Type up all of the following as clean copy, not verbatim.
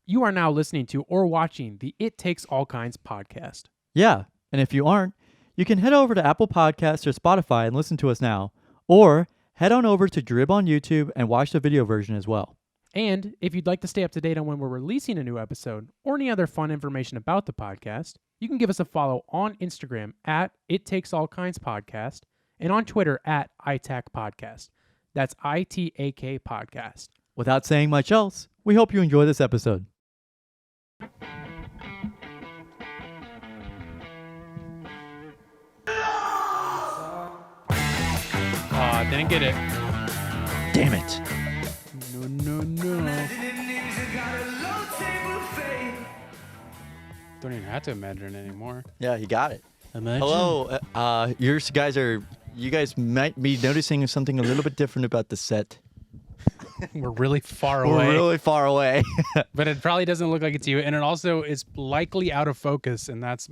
You are now listening to or watching the It Takes All Kinds podcast. Yeah, and if you aren't, you can head over to Apple Podcasts or Spotify and listen to us now. Or head on over to Drib on YouTube and watch the video version as well. And if you'd like to stay up to date on when we're releasing a new episode or any other fun information about the podcast, you can give us a follow on Instagram at It Takes All Kinds Podcast and on Twitter at ITAK Podcast. That's ITAK Podcast. Without saying much else, we hope you enjoy this episode. Didn't get it. Damn it. No. Don't even have to imagine it anymore. Yeah, he got it. Imagine. Hello. You guys might be noticing something a little bit different about the set. We're really far away. We're really far away. But it probably doesn't look like it's you. And it also is likely out of focus. And that's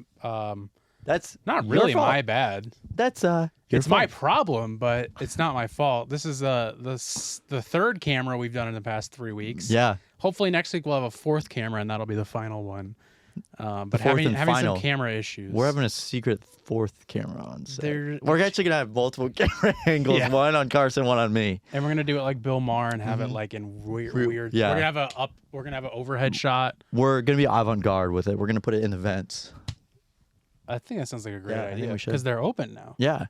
not really my bad. That's it's my problem, but it's not my fault. This is the third camera we've done in the past 3 weeks. Yeah. Hopefully next week we'll have a fourth camera and that'll be the final one. But having some camera issues. We're having a secret fourth camera on set. We're actually gonna have multiple camera angles, one on Carson, one on me. And we're gonna do it like Bill Maher and have it like in weird. Yeah. We're gonna have an overhead shot. We're gonna be avant-garde with it. We're gonna put it in the vents. I think that sounds like a great I think idea we should. because they're open now. Yeah.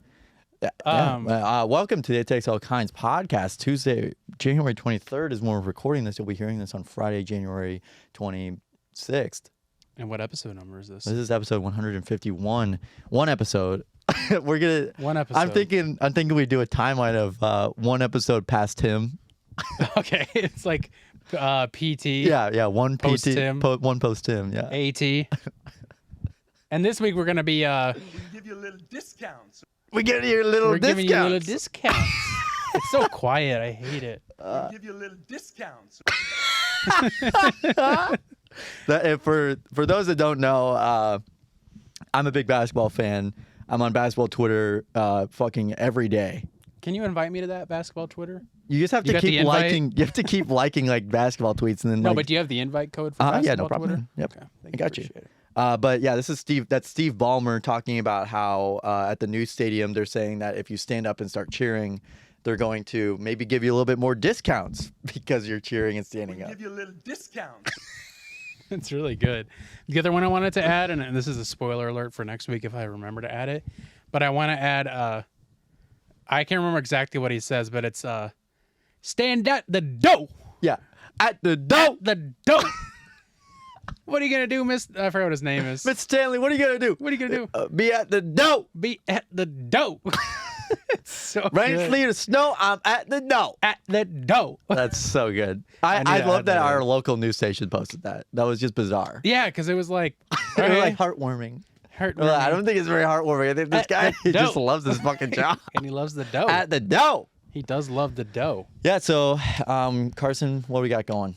Welcome to the It Takes All Kinds podcast. Tuesday, January 23rd is when we're recording this. You'll be hearing this on Friday, January 26th. And what episode number is this? This is episode 151. One episode. One episode. I'm thinking we do a timeline of one episode past Tim. Okay, it's like PT. Yeah, one post PT, Tim. One post Tim. Yeah. AT. And this week we're gonna be. We give you a little discount. We get you a little We're giving you a little discount. discount. It's so quiet. I hate it. We give you a little discount. For those that don't know, I'm a big basketball fan. I'm on basketball Twitter fucking every day. Can you invite me to that basketball Twitter? You just have to keep liking. You have to keep liking like basketball tweets and then. No, but do you have the invite code for basketball yeah, no problem. Twitter? Yep, Okay, I got you. But yeah, this is Steve. That's Steve Ballmer talking about how at the new stadium they're saying that if you stand up and start cheering, they're going to maybe give you a little bit more discounts because you're cheering and standing up. Give you a little discount. It's really good. The other one I wanted to add, and this is a spoiler alert for next week if I remember to add it, but I want to add, I can't remember exactly what he says, but it's stand at the door. Yeah, at the door. At the door. What are you going to do, Miss? I forgot what his name is. Miss Stanley, what are you going to do? What are you going to do? Be at the door. Be at the door. It's so Rain, good. sleet, or snow, I'm at the door. At the door. That's so good. I love that our local news station posted that. That was just bizarre. Yeah, because it was like, It was like heartwarming. Heartwarming. I don't think it's very heartwarming. I think this guy just loves this fucking job. And he loves the dough. At the dough. He does love the dough. Yeah, so Carson, what do we got going?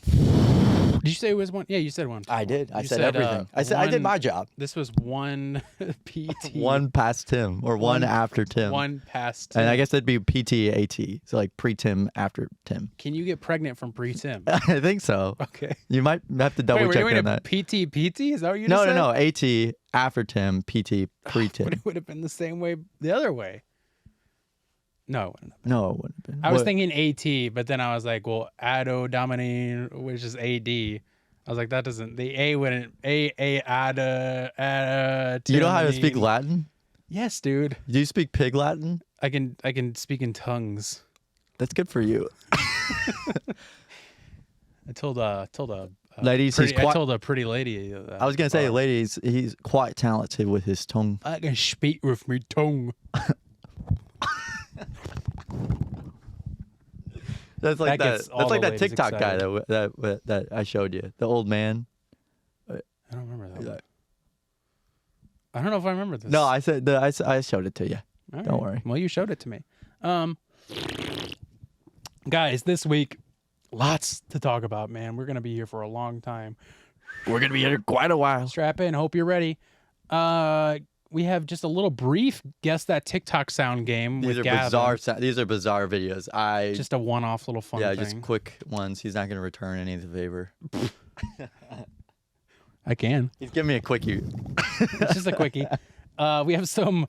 Did you say it was one? Yeah, you said one. I did. I You said said, everything. I did my job. This was one PT. One past Tim or one after Tim. One past. And I guess that'd be PT AT. So like pre-Tim after Tim. Can you get pregnant from pre-Tim? I think so. Okay. You might have to double check on that. PT? Is that what you just said? No. AT after Tim, PT pre-Tim. But it would have been the same way the other way. No, it wouldn't have been. No, it wouldn't have been. I was thinking AT, but then I was like, well, Ado Dominine, which is AD. I was like, that doesn't. The A wouldn't. Ada. Do you know how to speak Latin? Yes, dude. Do you speak Pig Latin? I can speak in tongues. That's good for you. I told a ladies, I told a pretty lady. I was gonna say, ladies, he's quite talented with his tongue. I can speak with my tongue. That's like that. gets all That's like the that ladies TikTok guy excited. that I showed you, the old man. I don't remember that one. I don't know if I remember this. No, I said I showed it to you. All Don't right. worry. Well, you showed it to me. Guys, this week, lots to talk about, man. We're gonna be here for a long time. We're gonna be here quite a while. Strap in. Hope you're ready. We have just a little brief guess that TikTok sound game with Gavin. These are bizarre videos. Just a one-off little fun thing. Just quick ones. He's not gonna return any of the favor. I can. He's giving me a quickie. It's just a quickie. We have some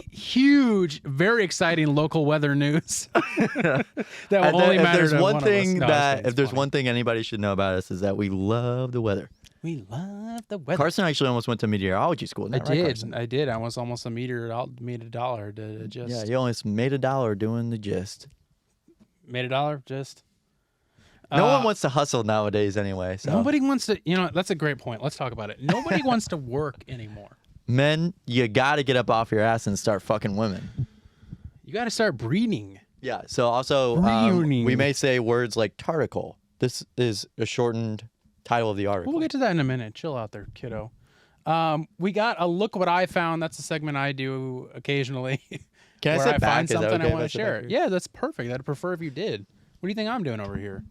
huge, very exciting local weather news that will only matter to one of us. No, If there's one thing anybody should know about us is that we love the weather. We love the weather. Carson actually almost went to meteorology school. I did. I was almost made $1 to just. Yeah, you almost made $1 doing the gist. Made $1 just. No one wants to hustle nowadays anyway. So. Nobody wants to. That's a great point. Let's talk about it. Nobody wants to work anymore. Men, you got to get up off your ass and start fucking women. You got to start breeding. Yeah. So also, we may say words like tarticle. This is a shortened title of the article. We'll get to that in a minute. Chill out there, kiddo. We got a look what I found. That's a segment I do occasionally. Can I where sit I back? find Is that something okay I want if to I sit share. back Yeah, that's perfect. I'd prefer if you did. What do you think I'm doing over here?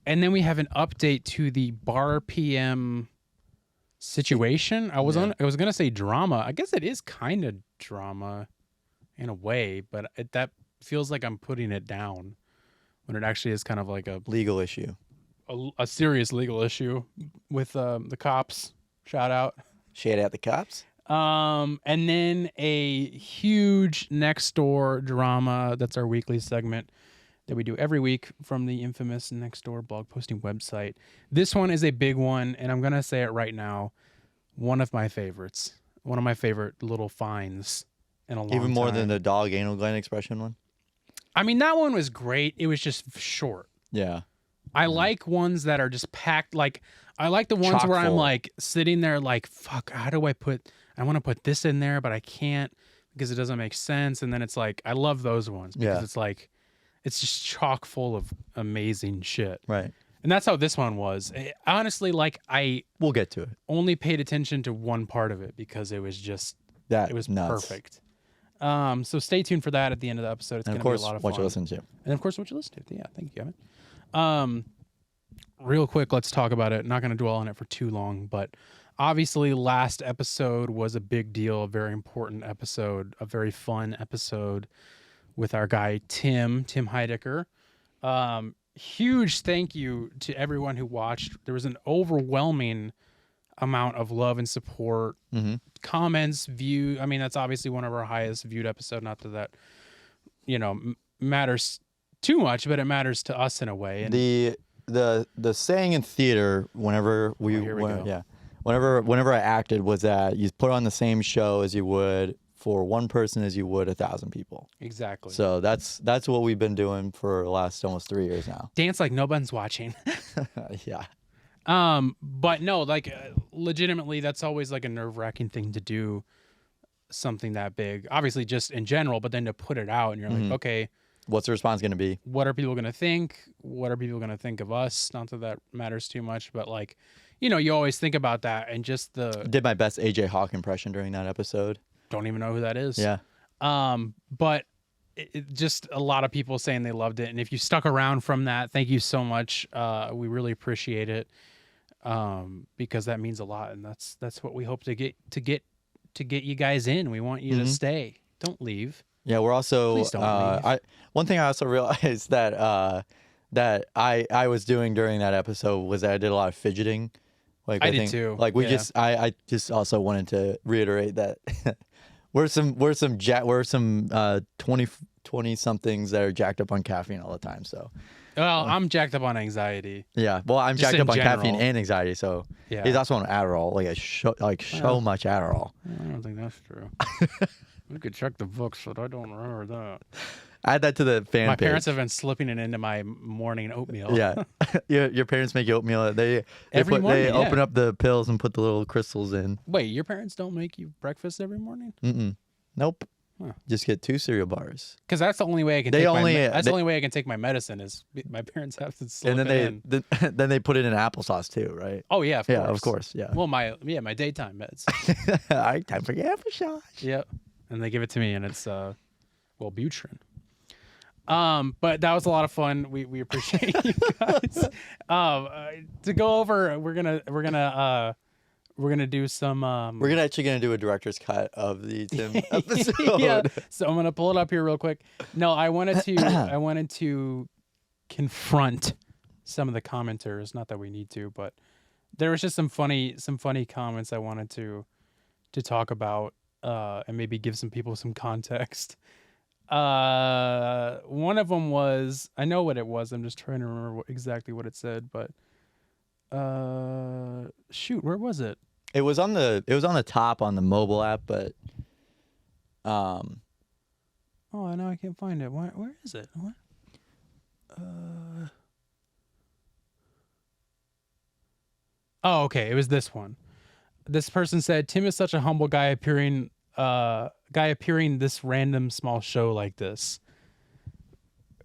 And then we have an update to the bar PM situation. I was gonna say drama. I guess it is kind of drama in a way, but that feels like I'm putting it down when it actually is kind of like a legal issue. A serious legal issue with the cops. Shout out the cops. And then a huge Nextdoor drama. That's our weekly segment that we do every week from the infamous Nextdoor blog posting website. This one is a big one, and I'm gonna say it right now. One of my favorites. One of my favorite little finds in a long time. Even more than the dog anal gland expression one. I mean, that one was great. It was just short. Yeah. I like ones that are just packed. Like, I like the ones where I'm like sitting there like, fuck, how do I want to put this in there, but I can't because it doesn't make sense. And then it's like, I love those ones because it's like, it's just chock full of amazing shit. Right. And that's how this one was. Honestly, like we'll get to it. Only paid attention to one part of it because it was just, it was nuts. perfect. So stay tuned for that at the end of the episode. It's going to be a lot of fun. What you listen to. And of course, what you listen to. Yeah, thank you, Gavin. Real quick, let's talk about it. Not going to dwell on it for too long, but obviously last episode was a big deal, a very important episode, a very fun episode with our guy, Tim Heidecker. Huge thank you to everyone who watched. There was an overwhelming amount of love and support, comments, view. I mean, that's obviously one of our highest viewed episodes. Not that matters too much, but it matters to us in a way. And the saying in theater, whenever whenever I acted, was that you put on the same show as you would for one person as you would 1,000 people. Exactly. So that's what we've been doing for the last almost 3 years now. Dance like nobody's watching. Yeah. But no, like legitimately, that's always like a nerve-wracking thing to do. Something that big, obviously, just in general, but then to put it out, and you're like, okay, what's the response going to be? What are people going to think? What are people going to think of us? Not that that matters too much, but like, you always think about that, and just did my best AJ Hawk impression during that episode. Don't even know who that is. Yeah. But it just a lot of people saying they loved it, and if you stuck around from that, thank you so much. We really appreciate it, because that means a lot, and that's what we hope to get you guys in. We want you to stay. Don't leave. Yeah, we're also. Please don't leave. One thing I also realized that I was doing during that episode was that I did a lot of fidgeting. Like I did too. Like I just also wanted to reiterate that we're some 20 somethings that are jacked up on caffeine all the time. So. Well, I'm jacked up on anxiety. Yeah, well, I'm Just jacked up on general. caffeine and anxiety, so Yeah. he's also on Adderall, so much Adderall. I don't think that's true. We could check the books, but I don't remember that. Add that to the fan My page. parents have been slipping it into my morning oatmeal. Yeah, your parents make you oatmeal. They open up the pills and put the little crystals in. Wait, your parents don't make you breakfast every morning? Nope. Huh. Just get 2 cereal bars. Because that's the only way I can. The only way I can take my medicine is my parents have to slip and it in. then they put it in applesauce too, right? Oh yeah, of course, yeah. Well, my daytime meds. All right, time for your applesauce. Yep, and they give it to me, and it's Wellbutrin. But that was a lot of fun. We appreciate you guys. To go over, we're gonna do some. We're actually gonna do a director's cut of the Tim episode. Yeah. So I'm gonna pull it up here real quick. No, I wanted to confront some of the commenters. Not that we need to, but there was just some funny comments I wanted to talk about and maybe give some people some context. One of them was, I know what it was. I'm just trying to remember exactly what it said, but shoot, where was it? It was on the top on the mobile app, but oh, now I can't find it. Where is it? What? Oh, okay. It was this one. This person said, Tim is such a humble guy appearing this random small show like this.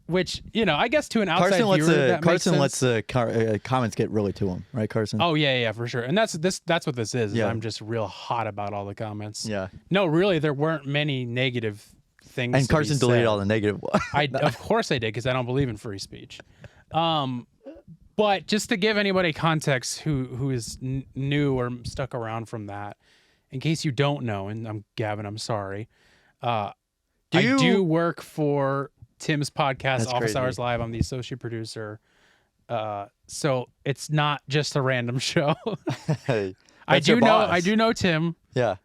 Which, I guess to an outside viewer, that makes sense. Lets the comments get really to him, right, Carson? Oh yeah, for sure. And that's what this is. Yeah. I'm just real hot about all the comments. Yeah. No, really, there weren't many negative things. And to be Carson deleted said. all the negative ones. Of course I did, because I don't believe in free speech. But just to give anybody context who is new or stuck around from that, in case you don't know, and I'm Gavin, I'm sorry. I do work for Tim's podcast, That's Office crazy. Hours Live. I'm the associate producer. So it's not just a random show. Hey, I that's your boss. do know Tim. Yeah.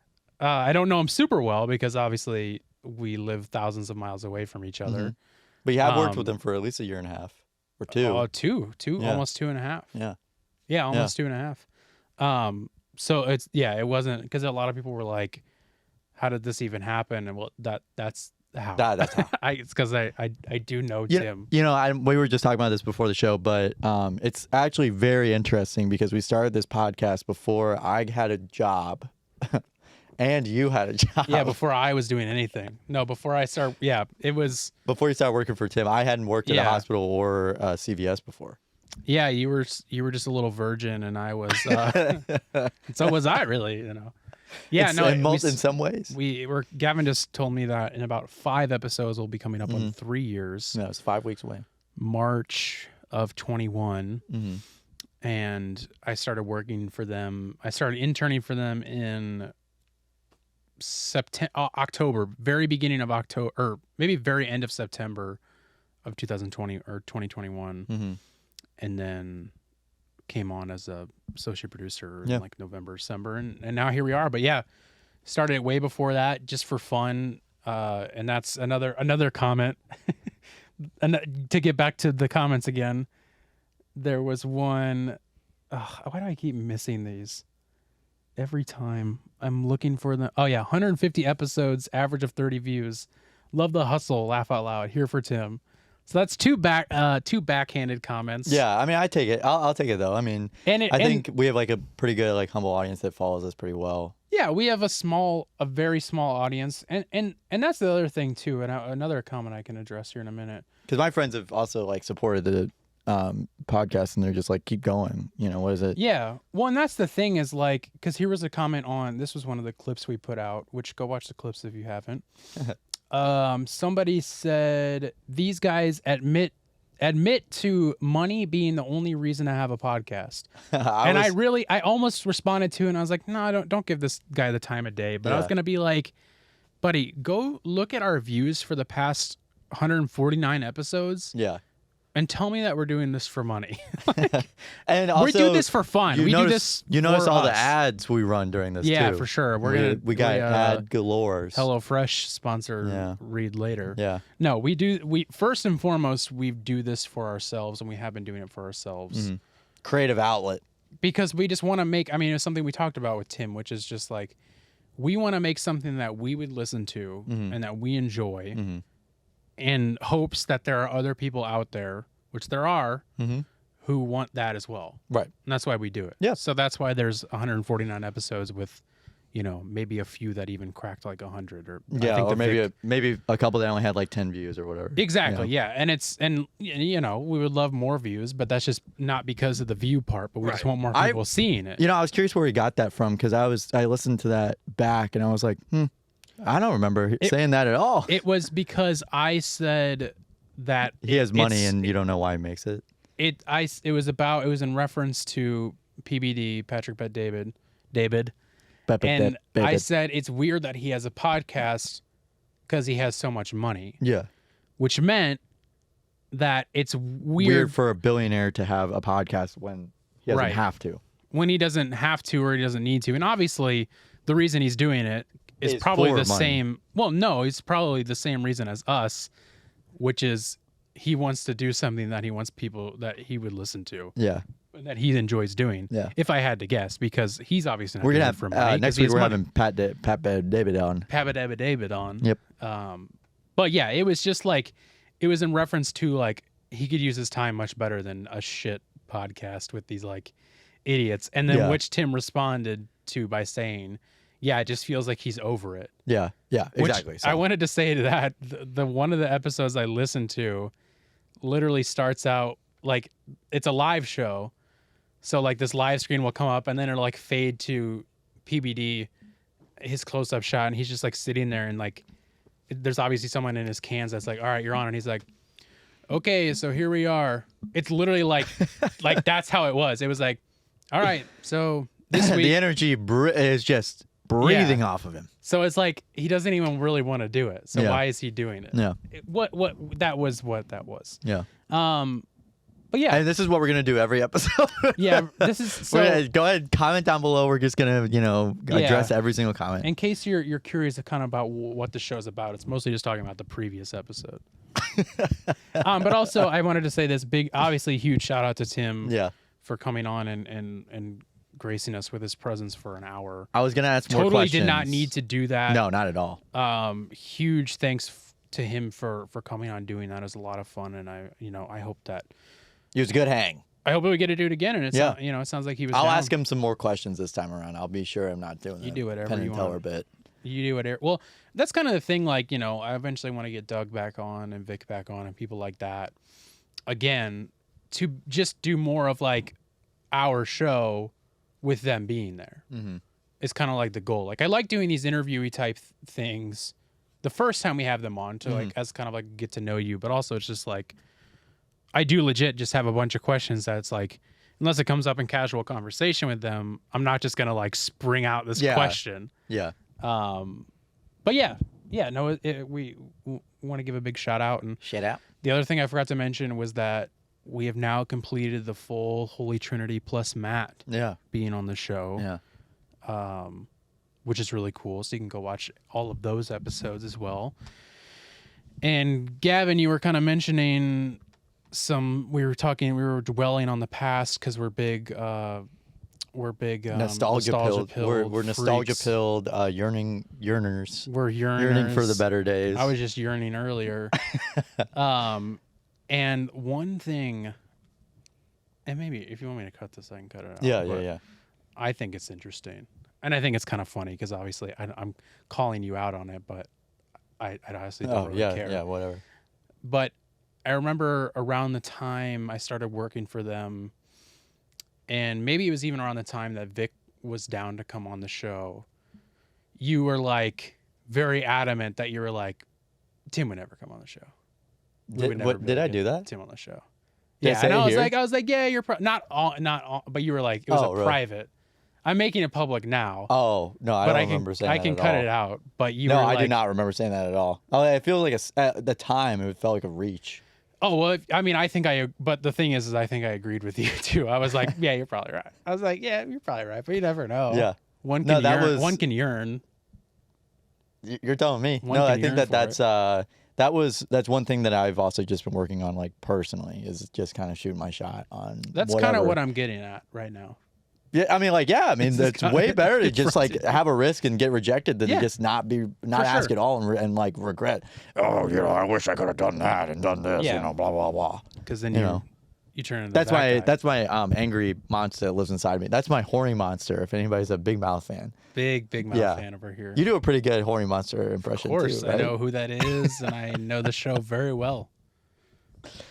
I don't know him super well because obviously we live thousands of miles away from each other. But you have worked with him for at least a year and a half or two. Two, Yeah. almost 2.5. Yeah. Yeah, almost 2.5. So it wasn't, because a lot of people were like, how did this even happen? And well, that's how. That's how. It's because I do know Tim. We were just talking about this before the show, but it's actually very interesting because we started this podcast before I had a job and you had a job. Yeah, before I was doing anything. No, before I started. Yeah, it was. Before you started working for Tim, I hadn't worked at a Yeah. hospital or CVS before. Yeah, you were just a little virgin, and I was. So was I, really? Yeah, In some ways. Gavin just told me that in about 5 episodes we'll be coming up on 3 years. No, it's 5 weeks away. March of 21. Mm-hmm. And I started working for them. I started interning for them in October, very beginning of October, or maybe very end of September of 2020 or 2021. Mm-hmm. And then came on as a associate producer Yeah. in like November, December, and now here we are. But yeah, started it way before that, just for fun. And that's another comment. And to get back to the comments again, there was one. Why do I keep missing these? Every time I'm looking for them. Oh yeah, 150 episodes, average of 30 views. Love the hustle, laugh out loud. Here for Tim. So that's two backhanded comments. Yeah, I mean, I take it. I'll take it though. I mean, I think we have like a pretty good like humble audience that follows us pretty well. Yeah, we have a very small audience, and that's the other thing too. And another comment I can address here in a minute. Because my friends have also like supported the podcast, and they're just like, keep going. What is it? Yeah, well, and that's the thing is like, because here was a comment on, this was one of the clips we put out, which go watch the clips if you haven't. Somebody said these guys admit to money being the only reason I have a podcast. I almost responded to it, and I was like, no, don't give this guy the time of day. But I was gonna be like, buddy, go look at our views for the past 149 episodes. Yeah. And tell me that we're doing this for money. And also, we do this for fun. We do this. You notice for all us. the ads we run during this. Yeah, too. for sure. We got ad galore. HelloFresh sponsor read later. Yeah. No, we first and foremost we do this for ourselves, and we have been doing it for ourselves. Mm-hmm. Creative outlet. Because we just want to make. I mean, it's something we talked about with Tim, which is just like we want to make something that we would listen to and that we enjoy. Mm-hmm. In hopes that there are other people out there, which there are, who want that as well. Right. And that's why we do it. Yeah. So that's why there's 149 episodes with, maybe a few that even cracked like 100 or or maybe a couple that only had like 10 views or whatever. Exactly. Yeah. And we would love more views, but that's just not because of the view part, but we just want more people seeing it. I was curious where he got that from, because I listened to that back and I was like, I don't remember saying that at all. It was because I said that he has money and you don't know why he makes it. It was in reference to PBD, Patrick Bet David. And I said it's weird that he has a podcast because he has so much money. Yeah. Which meant that it's weird for a billionaire to have a podcast when he doesn't have to. when he doesn't have to or he doesn't need to. And obviously, the reason he's doing it is It's probably for the money. same. Well, no, it's probably the same reason as us, which is he wants to do something that he wants people that he would listen to, Yeah. that he enjoys doing. Yeah. If I had to guess, because he's obviously not We're doing gonna it for have money. 'cause next he week. has We're money. having Pat David on. Pabba David on. Yep. But yeah, it was just like, it was in reference to like, he could use his time much better than a shit podcast with these like idiots. And then Yeah. which Tim responded to by saying, yeah, it just feels like he's over it. Yeah. Yeah. Which Exactly. I wanted to say to that, the one of the episodes I listened to literally starts out like, it's a live show. So like this live screen will come up and then it'll like fade to PBD, his close-up shot, and he's just like sitting there and like, there's obviously someone in his cans that's like, all right, you're on. And he's like, okay, so here we are. It's literally like, like that's how it was. It was like, all right, so this week. The energy is just breathing off of him. So it's like, he doesn't even really want to do it. So Yeah. why is he doing it? Yeah. What that was. Yeah. But yeah, And this is what we're gonna do every episode. yeah, this is so. Go ahead, comment down below. We're just gonna, address every single comment. In case you're curious kind of about what the show's about, it's mostly just talking about the previous episode. But also, I wanted to say this obviously huge shout out to Tim Yeah. for coming on and gracing us with his presence for an hour. I was gonna ask more Totally questions. did not need to do that. No, not at all. Huge thanks to him for coming on doing that. It was a lot of fun, and I hope that. It was a good hang. I hope we get to do it again, and it's Yeah. it sounds like he was. I'll down. ask him some more questions this time around. I'll be sure I'm not doing You the do whatever Penn you and Teller want. bit. You do whatever. Well, that's kind of the thing. Like, I eventually want to get Doug back on and Vic back on and people like that again to just do more of like our show with them being there. Mm-hmm. It's kind of like the goal. Like, I like doing these interviewee type things the first time we have them on to like as kind of like get to know you, but also it's just like I do legit just have a bunch of questions that's like, unless it comes up in casual conversation with them, I'm not just gonna like spring out this question. Yeah. But yeah, no, we want to give a big shout out. And Shit out. the other thing I forgot to mention was that we have now completed the full Holy Trinity plus Matt Yeah. being on the show, Yeah. which is really cool. So you can go watch all of those episodes as well. And Gavin, you were kind of mentioning we were dwelling on the past because we're big Nostalgia pilled. We're nostalgia freaks. pilled. Yearners. We're Yearning for the better days. I was just yearning earlier. And one thing, and maybe if you want me to cut this, I can cut it out. but Yeah. I think it's interesting. And I think it's kind of funny because obviously I'm calling you out on it, but I honestly don't really care. Yeah, whatever. But I remember around the time I started working for them, and maybe it was even around the time that Vic was down to come on the show, you were like very adamant that you were like, Tim would never come on the show. We would never be Did able I to do get that? Tim on the show. Did I Yeah, say and it I here? was like, yeah, you're not all, but you were like, it was Oh, really? private. I'm making it public now. Oh no, I but don't I can remember saying I that can at cut all. it out. But you No, were I like, do not remember saying that at all. Oh, it feels like at the time it felt like a reach. oh well, I mean, but the thing is I think I agreed with you too. I was like, yeah, you're probably right. I was like, yeah, you're probably right, but you never know. Yeah. One No, can that yearn. was- One can yearn. You're telling me. One No, can I think yearn that for that's one thing that I've also just been working on, like personally, is just kind of shooting my shot on. That's kind whatever. of what I'm getting at right now. Yeah, I mean, This is that's kinda way better to confronting. just like have a risk and get rejected than Yeah. to just not For ask sure. at all and like regret. Oh, I wish I could have done that and done this. Yeah. Blah blah blah. Because then You know. you turn into That's that guy. that's my angry monster that lives inside me. That's my horny monster. If anybody's a Big Mouth fan, big mouth Yeah. fan over here. you do a pretty good horny monster Of impression course, too. I Right? know who that is, and I know the show very well.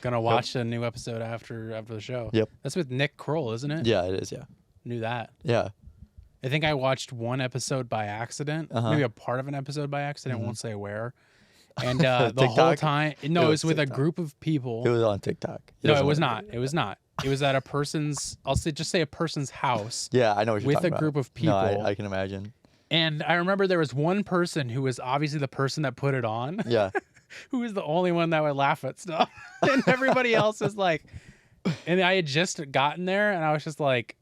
Gonna watch a new episode after the show. Yep. That's with Nick Kroll, isn't it? Yeah, it is. Yeah, Knew that. yeah. I think I watched one episode by accident, maybe a part of an episode by accident. Won't say where. And the whole TikTok? time, no, It it was was with a TikTok. group of people. It was on TikTok. No, it was not. It was not. It was at a person's. Just say a person's house. Yeah, I know what you're With talking a about. group of No, people. I can imagine. And I remember there was one person who was obviously the person that put it on, Yeah. who was the only one that would laugh at stuff, and everybody else was like. And I had just gotten there, and I was just like,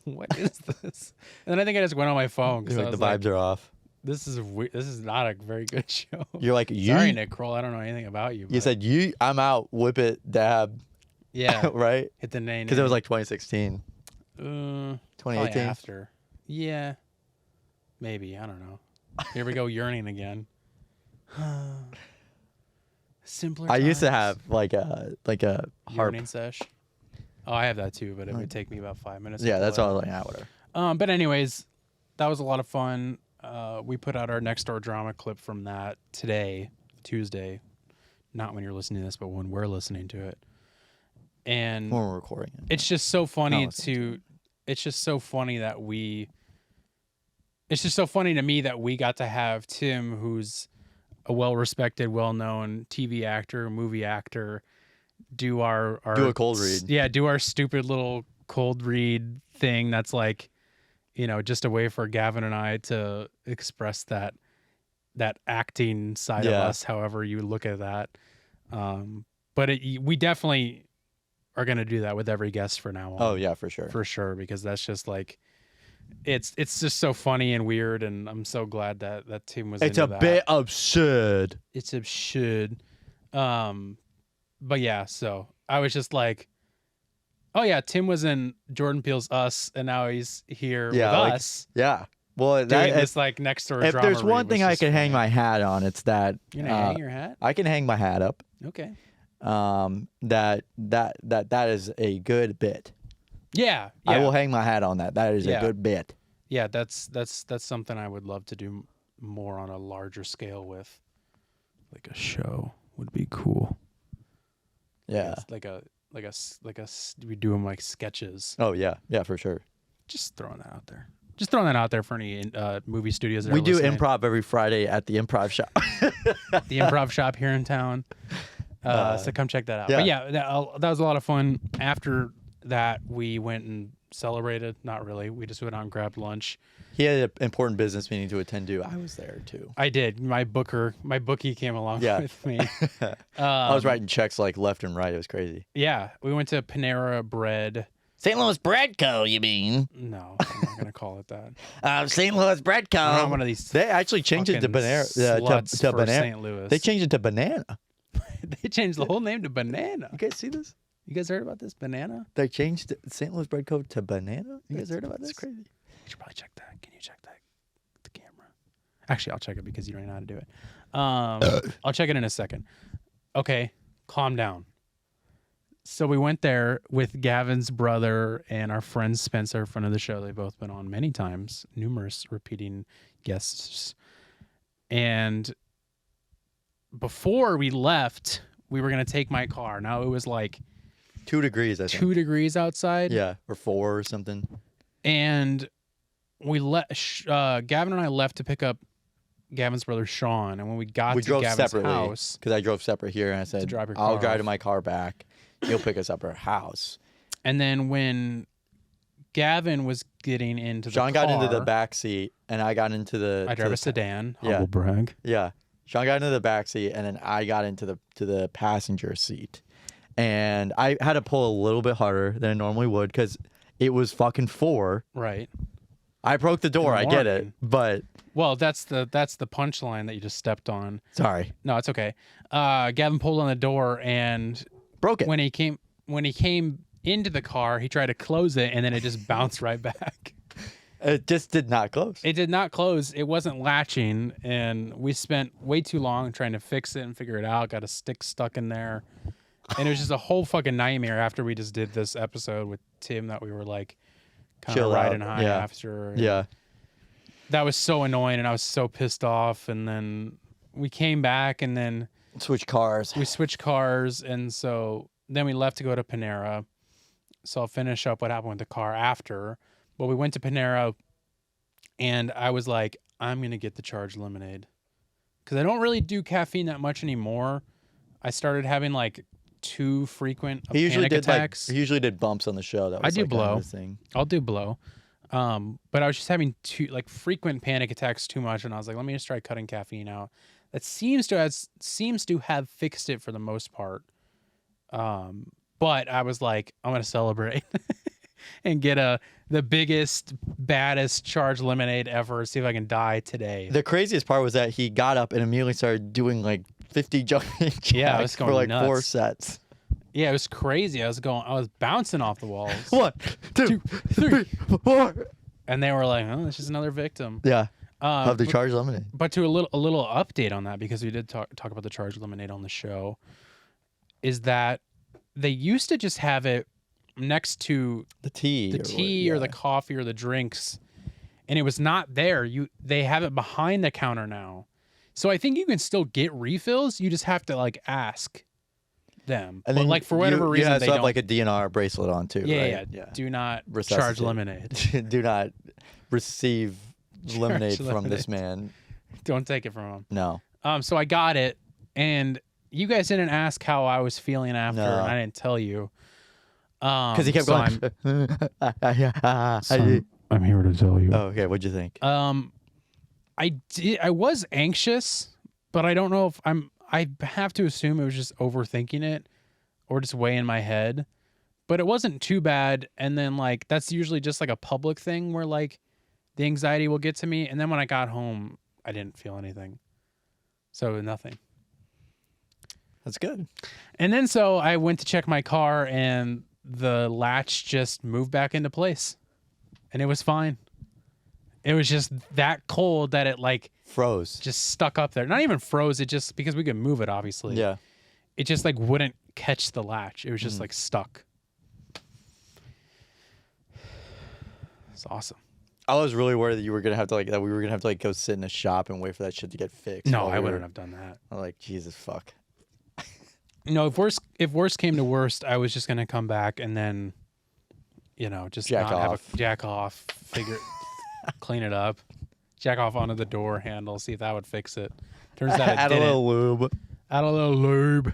what is this? And then I think I just went on my phone because You're I like, was the like, vibes are off. this is not a very good show. You're like, Sorry, Nick Kroll. I don't know anything about you. You but said I'm out. Whip it, dab. yeah, right? hit the name. Because it was like 2016, probably 2018. after. Yeah, maybe. I don't know. Here we go, yearning again. Simpler. I used to times. have like a harp. Yearning sesh. Oh, I have that too, but it would take me about 5 minutes. Yeah, to that's pull why I it was like, whatever. But anyways, that was a lot of fun. We put out our Nextdoor Drama clip from that today, Tuesday. Not when you're listening to this, but when we're listening to it. And When we're recording it. it's just so funny listening it's just so funny that it's just so funny to me that we got to have Tim, who's a well-respected, well-known TV actor, movie actor, do our Do a cold read. Yeah, do our stupid little cold read thing that's like, just a way for Gavin and I to express that acting side of us, however you look at that. But we definitely are going to do that with every guest for now on. Oh yeah, for sure. For sure, because that's just like, it's just so funny and weird, and I'm so glad that Tim was It's into a that. bit absurd. It's absurd. But yeah, so I was just like, oh yeah, Tim was in Jordan Peele's Us, and now he's here with us Yeah. Well, doing this like Nextdoor if Drama. there's one read, thing which I is can hang funny. my hat on, it's that You're gonna hang your hat? I can hang my hat up. Okay. That is a good bit. Yeah. I will hang my hat on that. That is a Yeah. good bit. Yeah, that's something I would love to do more on a larger scale with. Like a show would be cool. Yeah. It's like we do them like sketches. Oh yeah. Yeah, for sure. Just throwing that out there. Just throwing that out there for any movie studios. That We are do listening. improv every Friday at the Improv Shop. The Improv Shop here in town. So come check that out. Yeah. But yeah, that was a lot of fun. After that, we went and celebrated. Not really. We just went out and grabbed lunch. He had an important business meeting to attend to. I was there too. I did. My bookie came along Yeah. with me. I was writing checks like left and right. It was crazy. Yeah, we went to Panera Bread. St. Louis Bread Co. You mean? No, I'm not gonna call it that. St. Louis Bread Co. I'm not one of these. They actually changed it to fucking Banana. sluts To for Banana. St. Louis. They changed it to Banana. They changed the whole name to Banana. You guys see this? You guys heard about this? Banana? They changed St. Louis Bread Co. to Banana. You guys heard about this? That's crazy. You should probably check that. Can you check that? The camera. Actually, I'll check it because you don't know how to do it. I'll check it in a second. Okay, calm down. So we went there with Gavin's brother and our friend Spencer, friend of the show. They've both been on many times, numerous repeating guests. And before we left, we were going to take my car. Now it was like 2 degrees, I think. 2 degrees outside. Yeah, or 4 or something. And we Gavin and I left to pick up Gavin's brother Sean. And when we got We to drove Gavin's separately house, because I drove separate here, and I said, drop your I'll car drive off. to my car back. You'll pick us up at our house. and then when Gavin was getting into Sean the got car, into the back seat, and I got into the. I drive to a the- sedan. Yeah. Humble brag. Yeah, Sean got into the back seat, and then I got into the passenger seat, and I had to pull a little bit harder than I normally would because it was fucking 4. Right. I broke the door. In I the get it, morning. but Well, that's the punchline that you just stepped on. sorry, No, it's okay. Gavin pulled on the door, and broke it. when he came into the car, he tried to close it, and then it just bounced right back. It just did not close. It did not close. It wasn't latching, and we spent way too long trying to fix it and figure it out. Got a stick stuck in there, and it was just a whole fucking nightmare after we just did this episode with Tim that we were like kind of Chill riding out. high Yeah. after. And Yeah, that was so annoying, and I was so pissed off. And then we came back, and then switch cars. we switched cars, and so then we left to go to Panera. So I'll finish up what happened with the car after. But we went to Panera, and I was like, I'm going to get the charged lemonade. Because I don't really do caffeine that much anymore. I started having like too frequent He usually panic did attacks. he usually did bumps on the show. That was do like kind of blow. his thing. I'll do blow. But I was just having frequent panic attacks too much, and I was like, let me just try cutting caffeine out. That seems to have fixed it for the most part. But I was like, I'm gonna celebrate. and get the biggest, baddest charged lemonade ever. See if I can die today. The craziest part was that he got up and immediately started doing like 50 jumping jacks Yeah, I was going for like nuts. 4 sets. Yeah, it was crazy. I was bouncing off the walls. 1, 2, 3, 4. And they were like, "Oh, it's just another victim." Yeah. Of the charged lemonade. But to a little update on that, because we did talk about the charged lemonade on the show, is that they used to just have it next to The tea. or the coffee or the drinks, and it was not there. They have it behind the counter now, so I think you can still get refills. You just have to like ask them. And but then like for whatever reason, you they have don't. like a DNR bracelet on too, yeah, right? yeah. Do not Resuscitate. charge lemonade. Do not receive lemonade from lemonade. this man. Don't take it from them. No. So I got it, and you guys didn't ask how I was feeling after, No. and I didn't tell you. Because he kept so going. I'm here to tell you. Oh, okay. What'd you think? I was anxious, but I don't know if I have to assume it was just overthinking it or just way in my head. But it wasn't too bad. And then like that's usually just like a public thing where like the anxiety will get to me. And then when I got home, I didn't feel anything. So nothing. That's good. And then so I went to check my car and the latch just moved back into place. And it was fine. It was just that cold that it like Froze. just stuck up there. Not even froze. It just, because we could move it, obviously. Yeah. It just like wouldn't catch the latch. It was just like stuck. It's awesome. I was really worried that you were gonna have to like that we were gonna have to like go sit in a shop and wait for that shit to get fixed. No, while I we wouldn't were- have done that. I'm like, Jesus fuck. No, if worst came to worst, I was just gonna come back and then, just Jack not off. jack off, clean it up, jack off onto the door handle, see if that would fix it. Turns out it Add a didn't. little lube. Add a little lube,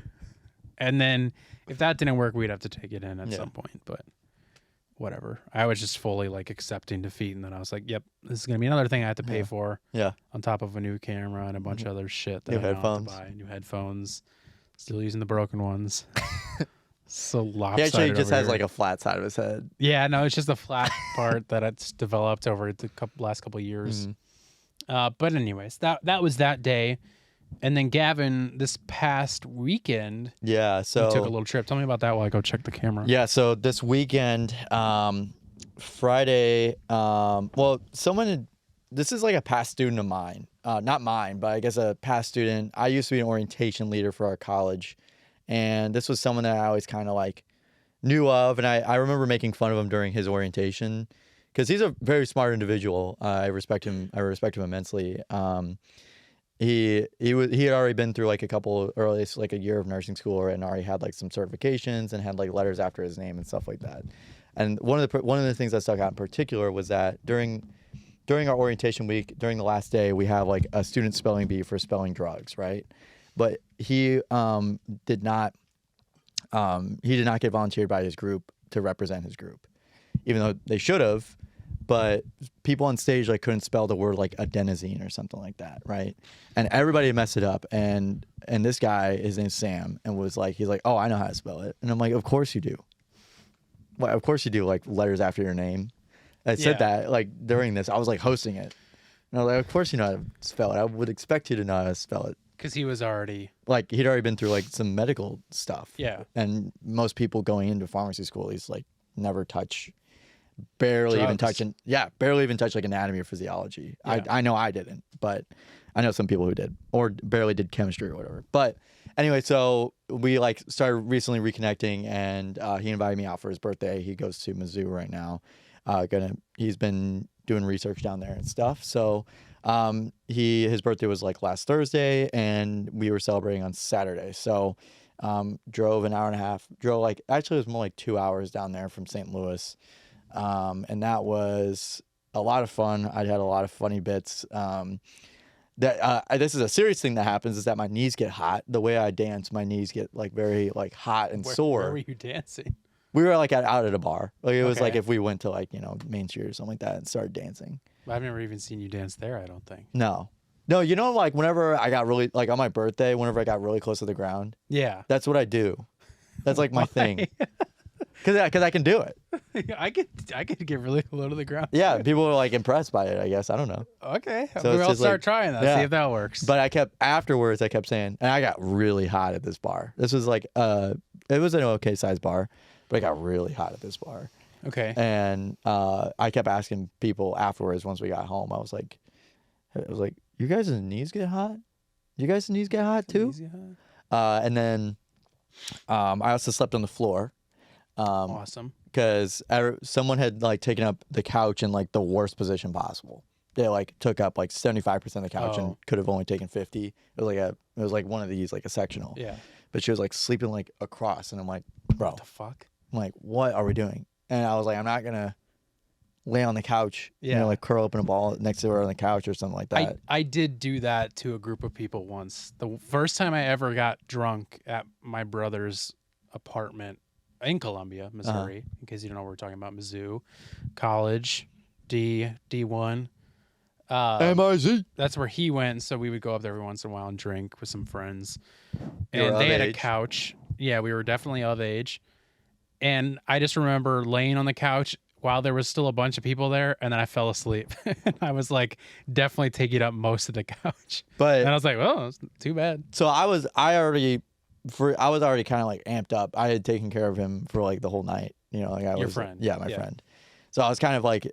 and then if that didn't work, we'd have to take it in at Yeah. some point. But whatever. I was just fully like accepting defeat, and then I was like, "Yep, this is gonna be another thing I have to pay for Yeah. on top of a new camera and a bunch of other shit that New I now have headphones. to buy. New headphones, still using the broken ones. So He lopsided. actually just over has here. like a flat side of his head. Yeah, no, it's just a flat part that it's developed over the last couple of years. But anyways, that was that day, and then Gavin this past weekend Yeah. So he took a little trip. Tell me about that while I go check the camera. Yeah, so this weekend, Friday, this is like a past student of mine, not mine, but I guess a past student. I used to be an orientation leader for our college, and this was someone that I always kind of like knew of, and I remember making fun of him during his orientation because he's a very smart individual. I respect him immensely. He had already been through like or at least like a year of nursing school and already had like some certifications and had like letters after his name and stuff like that. And one of the things that stuck out in particular was that during our orientation week, during the last day, we have like a student spelling bee for spelling drugs, right? But he did not get volunteered by his group to represent his group, even though they should have. But people on stage like couldn't spell the word like adenosine or something like that, right? And everybody messed it up. And this guy, his name's Sam, and he's like, oh, I know how to spell it. And I'm like, of course you do. Well, of course you do. Like letters after your name. I said that like during this, I was like hosting it, and I was like, of course you know how to spell it. I would expect you to know how to spell it. Because he was already Like he'd already been through like some medical stuff. Yeah. And most people going into pharmacy school, he's like barely even Drugs. touch like anatomy or physiology. Yeah. I know I didn't, but I know some people who did or barely did chemistry or whatever. But anyway, so we like started recently reconnecting, and he invited me out for his birthday. He goes to Mizzou right now. He's been doing research down there and stuff. So his birthday was like last Thursday, and we were celebrating on Saturday. So drove an hour and a half. Actually it was more like 2 hours down there from St. Louis. And that was a lot of fun. I had a lot of funny bits. This is a serious thing that happens, is that my knees get hot. The way I dance, my knees get like very like hot and sore. Where were you dancing? We were like out at a bar. Like it was Okay. like if we went to like, Main Street or something like that and started dancing. I've never even seen you dance there, I don't think. No, like whenever I got really like on my birthday, whenever I got really close to the ground, Yeah. that's what I do. That's like my thing. Because I can do it. I could get really low to the ground. Yeah, people were like impressed by it, I guess. I don't know. Okay. So Maybe it's I'll just start like- trying that. yeah. See if that works. But I kept saying, and I got really hot at this bar. This was like it was an okay sized bar, but I got really hot at this bar. okay. And I kept asking people afterwards once we got home. I was like, you guys' knees get hot? You guys' knees get hot too? Easy, huh? And then I also slept on the floor. Awesome. Because someone had like taken up the couch in like the worst position possible. They like took up like 75% of the couch and Oh. could have only taken 50. It was like one of these, like a sectional. Yeah. But she was like sleeping like across, and I'm like, bro, What the fuck? I'm like, what are we doing? And I was like, I'm not gonna lay on the couch, Yeah. like curl up in a ball next to her on the couch or something like that. I did do that to a group of people once. The first time I ever got drunk at my brother's apartment in Columbia, Missouri, in case you don't know what we're talking about, Mizzou, college, D1. MIZ. That's where he went, so we would go up there every once in a while and drink with some friends. You were And they of had a age? couch. Yeah, we were definitely of age. And I just remember laying on the couch while there was still a bunch of people there, and then I fell asleep. I was like definitely taking up most of the couch. But And I was like, well, it's too bad. so I was already kind of like amped up. I had taken care of him for like the whole night. You know, like I Your was friend. Yeah, my Yeah. friend. So I was kind of like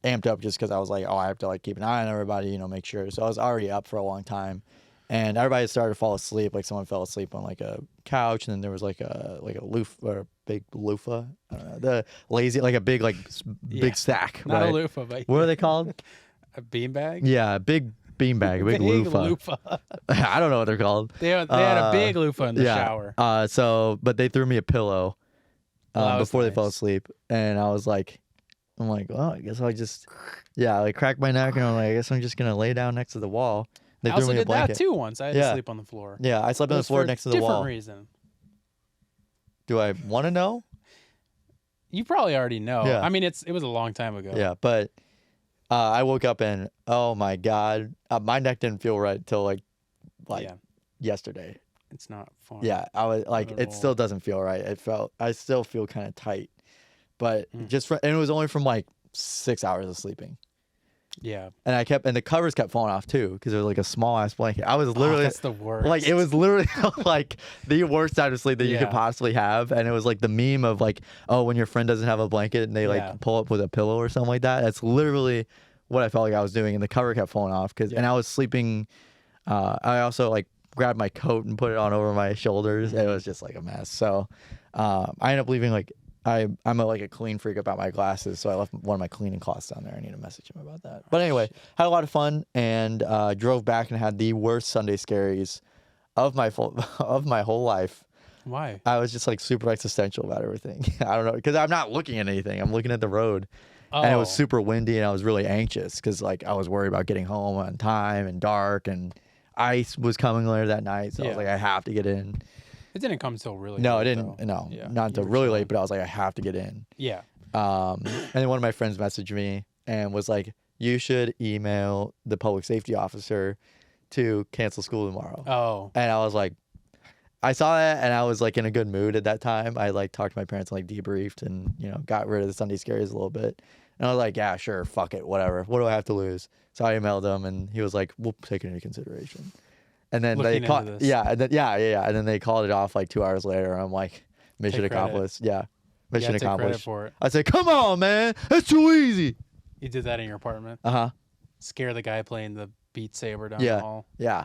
amped up just because I was like, oh, I have to like keep an eye on everybody, you know, make sure. So I was already up for a long time, and everybody started to fall asleep. Like someone fell asleep on like a couch, and then there was like a loofah or a big loofah. I don't know, the lazy like a big Yeah. big stack. Not right? a loofah, but What are they called? a beanbag? Yeah, a big beanbag, a big loofah. I don't know what they're called. They had a big loofah in the shower. But they threw me a pillow Well, that was before they fell nice. asleep, and I'm like, well, I guess I'll just, like crack my neck, and I'm like, I guess I'm just gonna lay down next to the wall. They I threw also me a did that blanket. too once. I had to Yeah. sleep on the floor. Yeah, I slept It on the was floor for next to a the different wall. reason. Do I want to know? You probably already know. Yeah. I mean, it was a long time ago. Yeah, but I woke up and oh my god, my neck didn't feel right till like Yeah. yesterday. It's not fun. Yeah, I was like, Not at it still all. doesn't feel right. I still feel kind of tight, but Mm. and it was only from like 6 hours of sleeping. Yeah. And the covers kept falling off too because it was like a small ass blanket. I was literally that's the worst. like, it was literally like the worst time to sleep that you could Yeah. possibly have. And it was like the meme of like, oh, when your friend doesn't have a blanket and they Yeah. like pull up with a pillow or something like that. That's literally what I felt like I was doing. And the cover kept falling off and I was sleeping. I also like grabbed my coat and put it on over my shoulders. It was just like a mess. So I ended up leaving like, I'm a clean freak about my glasses, so I left one of my cleaning cloths down there. I need to message him about that. But anyway, had a lot of fun and drove back and had the worst Sunday scaries of my whole life. Why? I was just like super existential about everything. I don't know, because I'm not looking at anything. I'm looking at the road, and it was Oh. super windy, and I was really anxious because like I was worried about getting home on time and dark, and ice was coming later that night. So I was Yeah. like, I have to get in. It didn't come until really No, late, it didn't. though. No, Yeah, not you until were really chilling. late. But I was like, I have to get in. Yeah. And then one of my friends messaged me and was like, you should email the public safety officer to cancel school tomorrow. Oh. And I was like, I saw that and I was like in a good mood at that time. I like talked to my parents and like debriefed and, you know, got rid of the Sunday scaries a little bit. And I was like, yeah, sure, fuck it, whatever. What do I have to lose? So I emailed him and he was like, we'll take it into consideration. And then Looking they called, into this. and then they called it off like 2 hours later. I'm like, mission Take credit. accomplished. Yeah, You mission gotta take credit accomplished. for it. I said, come on, man, that's too easy. You did that in your apartment. Uh-huh. Scare the guy playing the Beat Saber down Yeah. the hall. Yeah.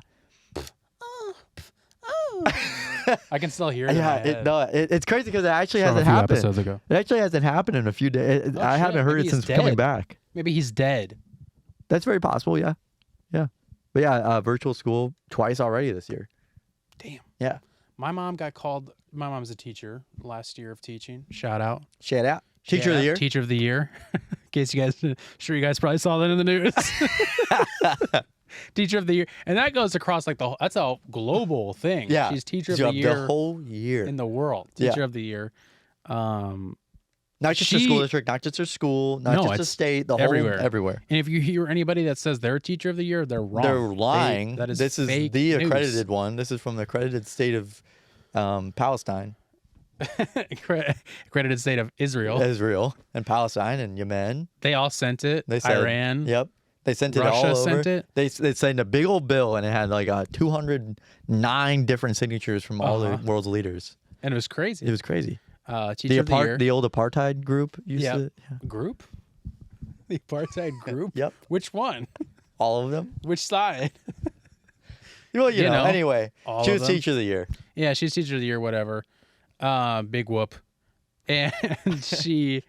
I can still hear it. Yeah. in my head. It's crazy because it actually From a hasn't few happened. episodes ago. It actually hasn't happened in a few days. Oh, I shit. haven't heard Maybe it he's since coming dead. back. Maybe he's dead. That's very possible. Yeah. Yeah. But yeah, virtual school twice already this year. Damn. Yeah. My mom got called. My mom's a teacher last year of teaching. Shout out. Shout out. Teacher Shout of the out. year. Teacher of the year. In case you guys, sure you guys probably saw that in the news. Teacher of the year, and that goes across like that's a global thing. Yeah. She's teacher of Throughout the year the whole year. in the world. Yeah. Teacher of the year. Not just her school district, not just her school, not No, just the it's state, the everywhere. whole everywhere. And if you hear anybody that says they're teacher of the year, they're wrong. They're lying. That is this is fake the news. accredited one. This is from the accredited state of Palestine. accredited state of Israel. Israel and Palestine and Yemen. They all sent it. They said, Iran. Yep. They sent it all Russia over. sent it. They sent a big old bill, and it had like 209 different signatures from all the world's leaders. And it was crazy. It was crazy. Teacher of the year. The old apartheid group used to. Yeah. Group? The apartheid group? Yep. Which one? All of them. Which side? Well, you know. Anyway, all she of was them. teacher of the year. Yeah, she's teacher of the year, whatever. Big whoop. And she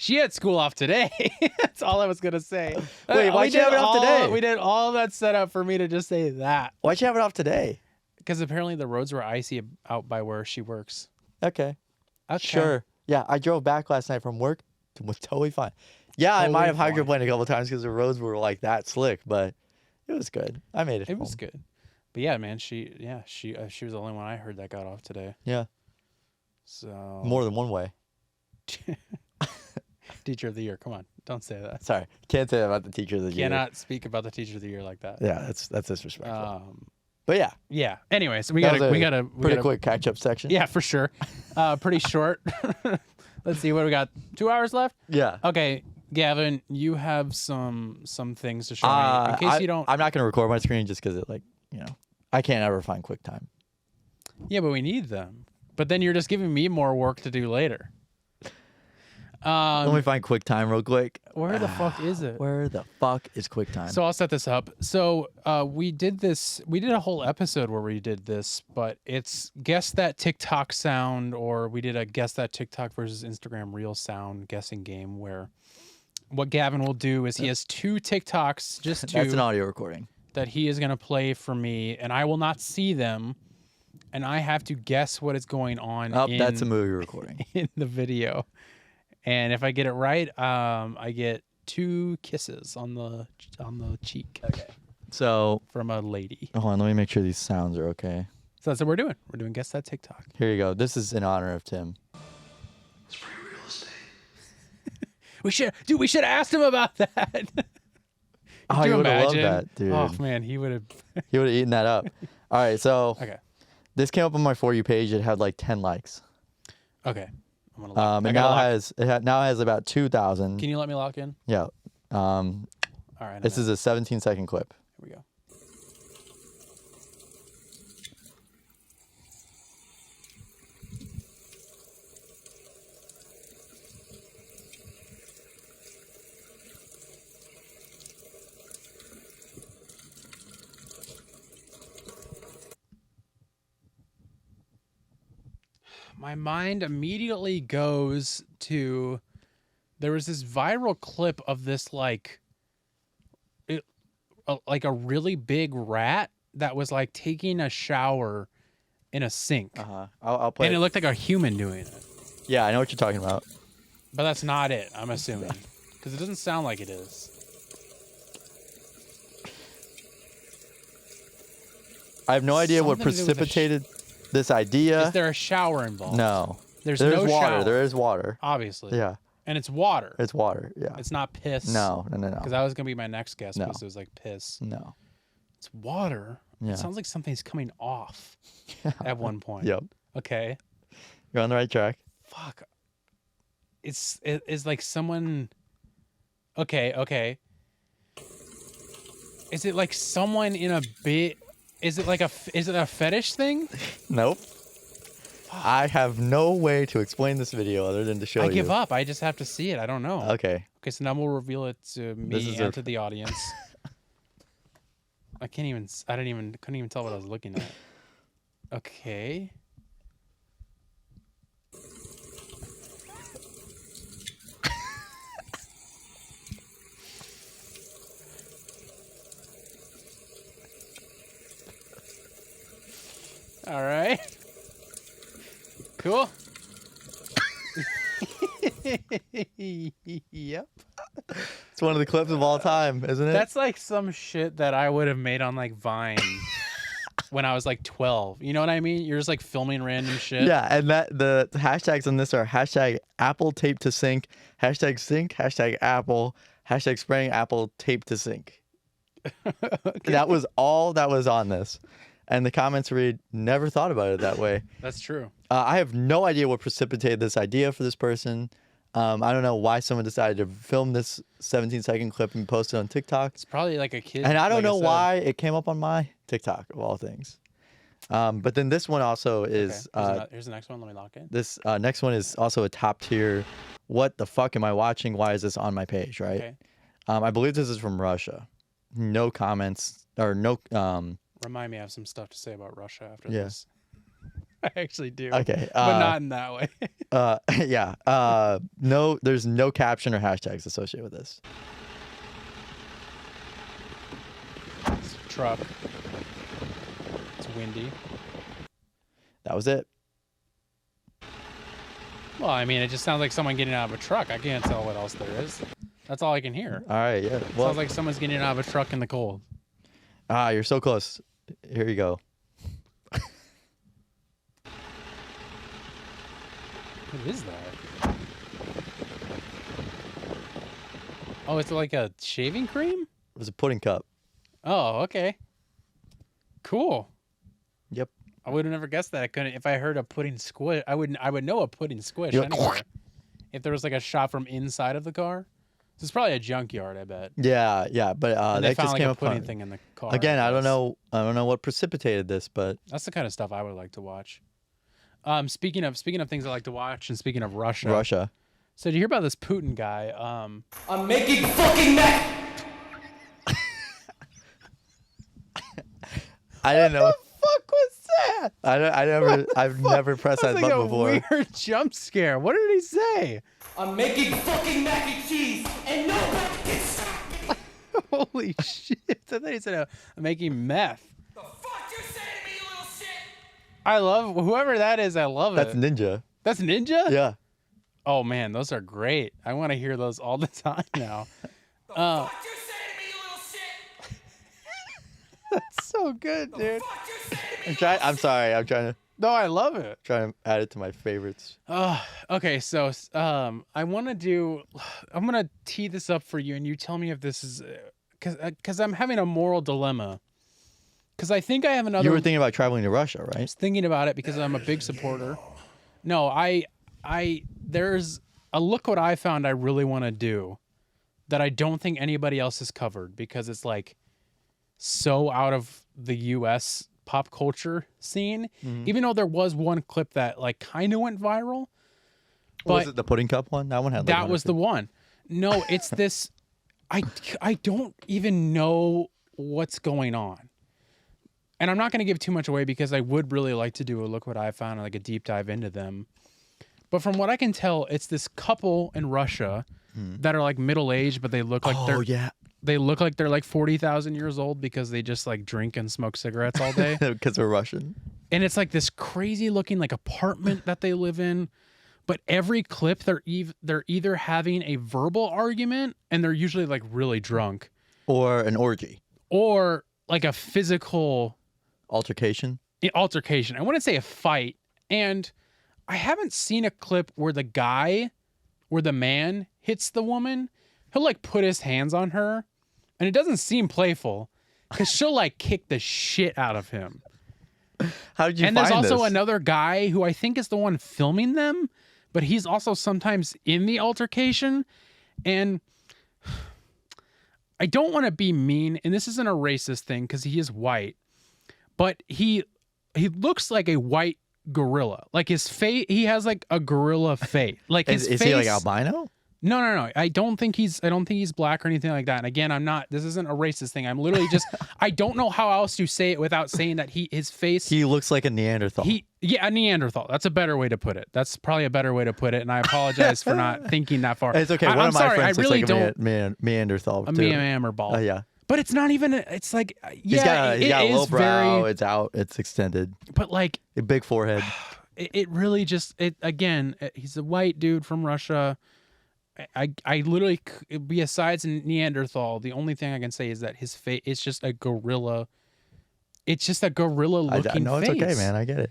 had school off today. That's all I was gonna say. Wait, why'd you have it off today? We did all that setup for me to just say that. Why'd you have it off today? Because apparently the roads were icy out by where she works. Okay. Okay. Sure. Yeah, I drove back last night from work. It was totally fine. Yeah, I might have Totally hydroplaned a couple times because the roads were like that slick, but it was good. I made it. It was good. But yeah, man, she was the only one I heard that got off today. Yeah. So More than one way. teacher of the year. Come on, don't say that. Sorry, can't say that about the teacher of the year. Cannot speak about the teacher of the year like that. Yeah, that's disrespectful. But yeah, Yeah. Anyway, so we that was gotta pretty quick catch up section. Yeah, for sure. Pretty short. Let's see what we got. 2 hours left. Yeah. Okay, Gavin, you have some things to show me. In case you don't. I'm not gonna record my screen just because I can't ever find QuickTime. Yeah, but we need them. But then you're just giving me more work to do later. Let me find QuickTime real quick. Where the fuck is it? Where the fuck is QuickTime? So I'll set this up. So we did a whole episode where we did this, but it's guess that TikTok sound, or we did a guess that TikTok versus Instagram reel sound guessing game where what Gavin will do is he has 2 TikToks, just 2. That's an audio recording. That he is going to play for me, and I will not see them, and I have to guess what is going on That's a movie recording. in the video. And if I get it right, I get 2 kisses on the cheek. Okay. So from a lady. hold on, let me make sure these sounds are okay. So that's what we're doing. We're doing guess that TikTok. Here you go. This is in honor of Tim. It's free real estate. We should have asked him about that. Oh, you you would have loved imagine? that, dude. Oh man, he would have. He would have eaten that up. All right, so Okay. this came up on my For You page. It had like 10 likes. Okay. I'm gonna lock. And now has about 2,000. Can you let me lock in? Yeah. All right. This is a 17-second clip. Here we go. My mind immediately goes to there was this viral clip of this like a really big rat that was like taking a shower in a sink. I'll play. And it looked like a human doing it. Yeah, I know what you're talking about. But that's not it, I'm assuming. Because it doesn't sound like it is. I have no idea what Something to do with precipitated this idea. Is there a shower involved? No. There's no water. Shower. There is water. Obviously. Yeah. And it's water. It's water. Yeah. It's not piss. No. Because that was going to be my next guess. No. Because it was like piss. No. It's water. Yeah. It sounds like something's coming off at one point. Yep. Okay. You're on the right track. Fuck. It's like someone. Okay. Is it like someone in a bit? Is it a fetish thing? Nope. I have no way to explain this video other than to show you. I give up. I just have to see it. I don't know. Okay. Okay, so now we'll reveal it to me and to the audience. I couldn't even tell what I was looking at. Okay. All right. Cool. Yep. It's one of the clips of all time, isn't it? That's like some shit that I would have made on like Vine when I was like 12. You know what I mean? You're just like filming random shit. Yeah, and the hashtags on this are hashtag Apple tape to sink, hashtag sink, hashtag Apple, hashtag spraying Apple tape to sink. Okay. That was all that was on this. And the comments read, never thought about it that way. That's true. I have no idea what precipitated this idea for this person. I don't know why someone decided to film this 17-second clip and post it on TikTok. It's probably like a kid. And I don't like know said. why it came up on my TikTok, of all things. But then this one also is... Okay. Here's the next one. Let me lock it. This next one is also a top tier. What the fuck am I watching? Why is this on my page, right? Okay. I believe this is from Russia. No comments or no... Remind me, I have some stuff to say about Russia after Yeah. this. I actually do. Okay. But not in that way. Yeah. No, there's no caption or hashtags associated with this. It's a truck. It's windy. That was it. Well, I mean, it just sounds like someone getting out of a truck. I can't tell what else there is. That's all I can hear. All right. Yeah. Well, Sounds like someone's getting out of a truck in the cold. you're so close. Here you go. What is that? Oh, it's like a shaving cream? It was a pudding cup. Oh, okay. Cool. Yep. I would have never guessed that. I couldn't. If I heard a pudding squish, I would know a pudding squish You're like, anywhere. If there was like a shot from inside of the car, this is probably a junkyard. I bet. Yeah. Yeah. But And they that found just like came a up pudding on. thing in the car. Again, I don't guess. know. I don't know what precipitated this, but That's the kind of stuff I would like to watch. Speaking of things I like to watch, and speaking of Russia. Russia. So did you hear about this Putin guy? I'm making fucking meth. I didn't know. Fuck was that? I've never pressed that That's like button a before. weird jump scare. What did he say? I'm making fucking mac and cheese, and nobody can stop me. Holy shit! I thought he said I'm making meth. The fuck you say to me, you little shit? I love whoever that is. I love That's it. Ninja. That's Ninja? Yeah. Oh man, those are great. I want to hear those all the time now. The fuck you say to me, you little shit? That's so good, The dude. fuck you say to me, I'm sorry. I'm trying No, I love it. to add it to my favorites. Okay, so I'm gonna tee this up for you, and you tell me if this is, because I'm having a moral dilemma. Because I think I have another. You were thinking about traveling to Russia, I right? was thinking about it because I'm a big supporter. No, there's a look what I found I really want to do that I don't think anybody else has covered because it's like so out of the U.S. pop culture scene. Even though there was one clip that like kind of went viral. Was But it the pudding cup one? That one had. Like that was the one. No, it's this. I don't even know what's going on. And I'm not going to give too much away because I would really like to do a look what I found, like a deep dive into them. But from what I can tell, it's this couple in Russia that are like middle aged, but they look like they look like they're like 40,000 years old because they just like drink and smoke cigarettes all day. because they're Russian. And it's like this crazy looking like apartment that they live in. But every clip they're either having a verbal argument and they're usually like really drunk, Or an orgy. or like a physical Altercation. altercation. I wouldn't say a fight. And I haven't seen a clip where the man hits the woman. He'll like put his hands on her, and it doesn't seem playful because she'll like kick the shit out of him. How did you And find there's also this? another guy who I think is the one filming them, but he's also sometimes in the altercation. And I don't want to be mean, and this isn't a racist thing because he is white, but he looks like a white gorilla. Like his face, he has like a gorilla face. Like his Is face. he like albino? No. I don't think he's black or anything like that. And again, this isn't a racist thing. I'm literally just I don't know how else to say it without saying that his face. He looks like a Neanderthal. A Neanderthal. That's a better way to put it. That's probably a better way to put it. And I apologize for not thinking that far. It's okay. I'm One of my sorry. friends I really looks like don't. a Neanderthal A too. Meamerball. Yeah. But it's not even. It's like He's got a low is brow. very. It's out. It's extended. But like A big forehead. it really just he's a white dude from Russia. I literally, besides Neanderthal, the only thing I can say is that his face, it's just a gorilla. It's just a gorilla looking No, face. it's okay, man. I get it.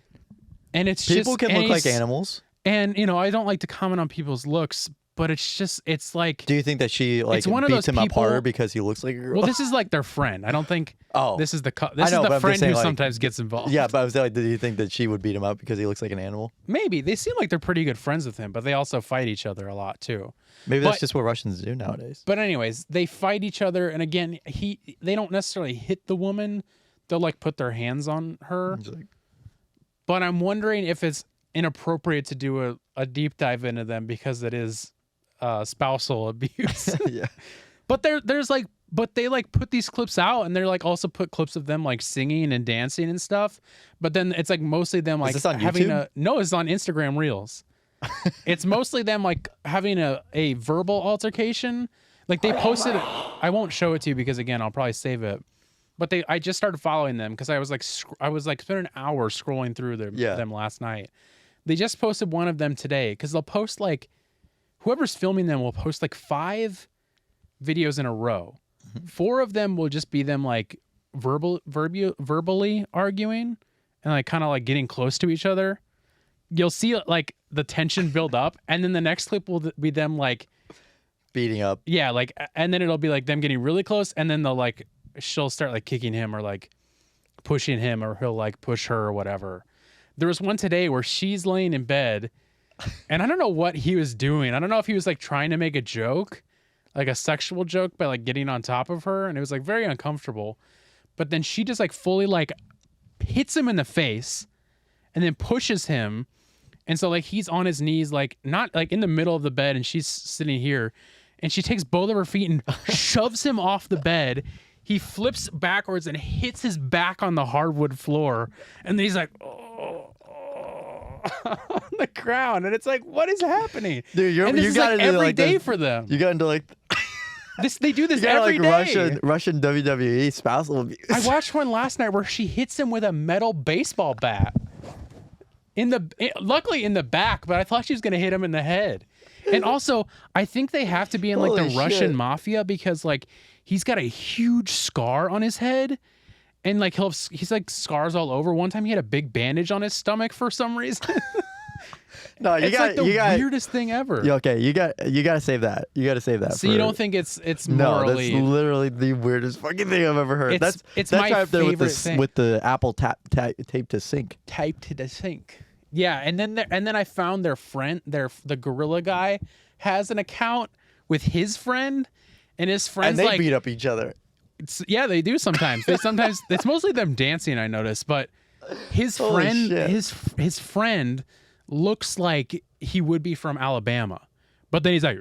And it's People just, can and look like he's- animals. And, I don't like to comment on people's looks, but it's like. Do you think that she like It's one of beats those him up people- harder because he looks like a girl? Well, this is like their friend. I don't think. Oh. This is the I know, but I'm just friend saying, who like- sometimes gets involved. yeah, but I was like, do you think that she would beat him up because he looks like an animal? Maybe they seem like they're pretty good friends with him, but they also fight each other a lot too. Maybe that's But- just what Russians do nowadays. But anyways, they fight each other, and again, they don't necessarily hit the woman. They'll like put their hands on her. He's like, But I'm wondering if it's inappropriate to do a deep dive into them because it is spousal abuse. yeah. But they like put these clips out, and they're like also put clips of them like singing and dancing and stuff. But then it's like mostly them like this on having YouTube? no, it's on Instagram Reels. It's mostly them like having a verbal altercation. Like they posted, I won't show it to you because again I'll probably save it. But I just started following them because I was like spending an hour scrolling through them last night. They just posted one of them today because they'll post like whoever's filming them will post like 5 videos in a row. 4 of them will just be them like verbally arguing and like kind of like getting close to each other. You'll see like the tension build up, and then the next clip will be them like Beating up. yeah, like, and then it'll be like them getting really close, and then she'll start like kicking him or like pushing him, or he'll like push her or whatever. There was one today where she's laying in bed, and I don't know what he was doing. I don't know if he was like trying to make a joke, like a sexual joke by like getting on top of her, and it was like very uncomfortable. But then she just like fully like hits him in the face and then pushes him. And so like he's on his knees, like not like in the middle of the bed, and she's sitting here, and she takes both of her feet and shoves him off the bed. He flips backwards and hits his back on the hardwood floor, and then he's like, oh, on the ground, and it's like, what is happening? Dude, and this you is got like into every like day this- for them. You got into like They do this you got every like day. Russian WWE spousal abuse. I watched one last night where she hits him with a metal baseball bat. Luckily in the back, but I thought she was gonna hit him in the head. And also, I think they have to be in like Holy the Russian shit. mafia because like he's got a huge scar on his head, and like he's like scars all over. One time he had a big bandage on his stomach for some reason. No, It's like the weirdest thing ever. Yeah, okay, you got to save that. You got to save that. So you don't think it's No, that's morally? literally the weirdest fucking thing I've ever heard. It's That's my right up there with favorite thing. with the Apple tape to sync. Type to the sink. Yeah, and then I found their friend, the gorilla guy has an account with his friend, and his friend's And they like, beat up each other. yeah, they do sometimes. It's mostly them dancing, I noticed, but his Holy friend, shit. his friend looks like he would be from Alabama. But then he's like,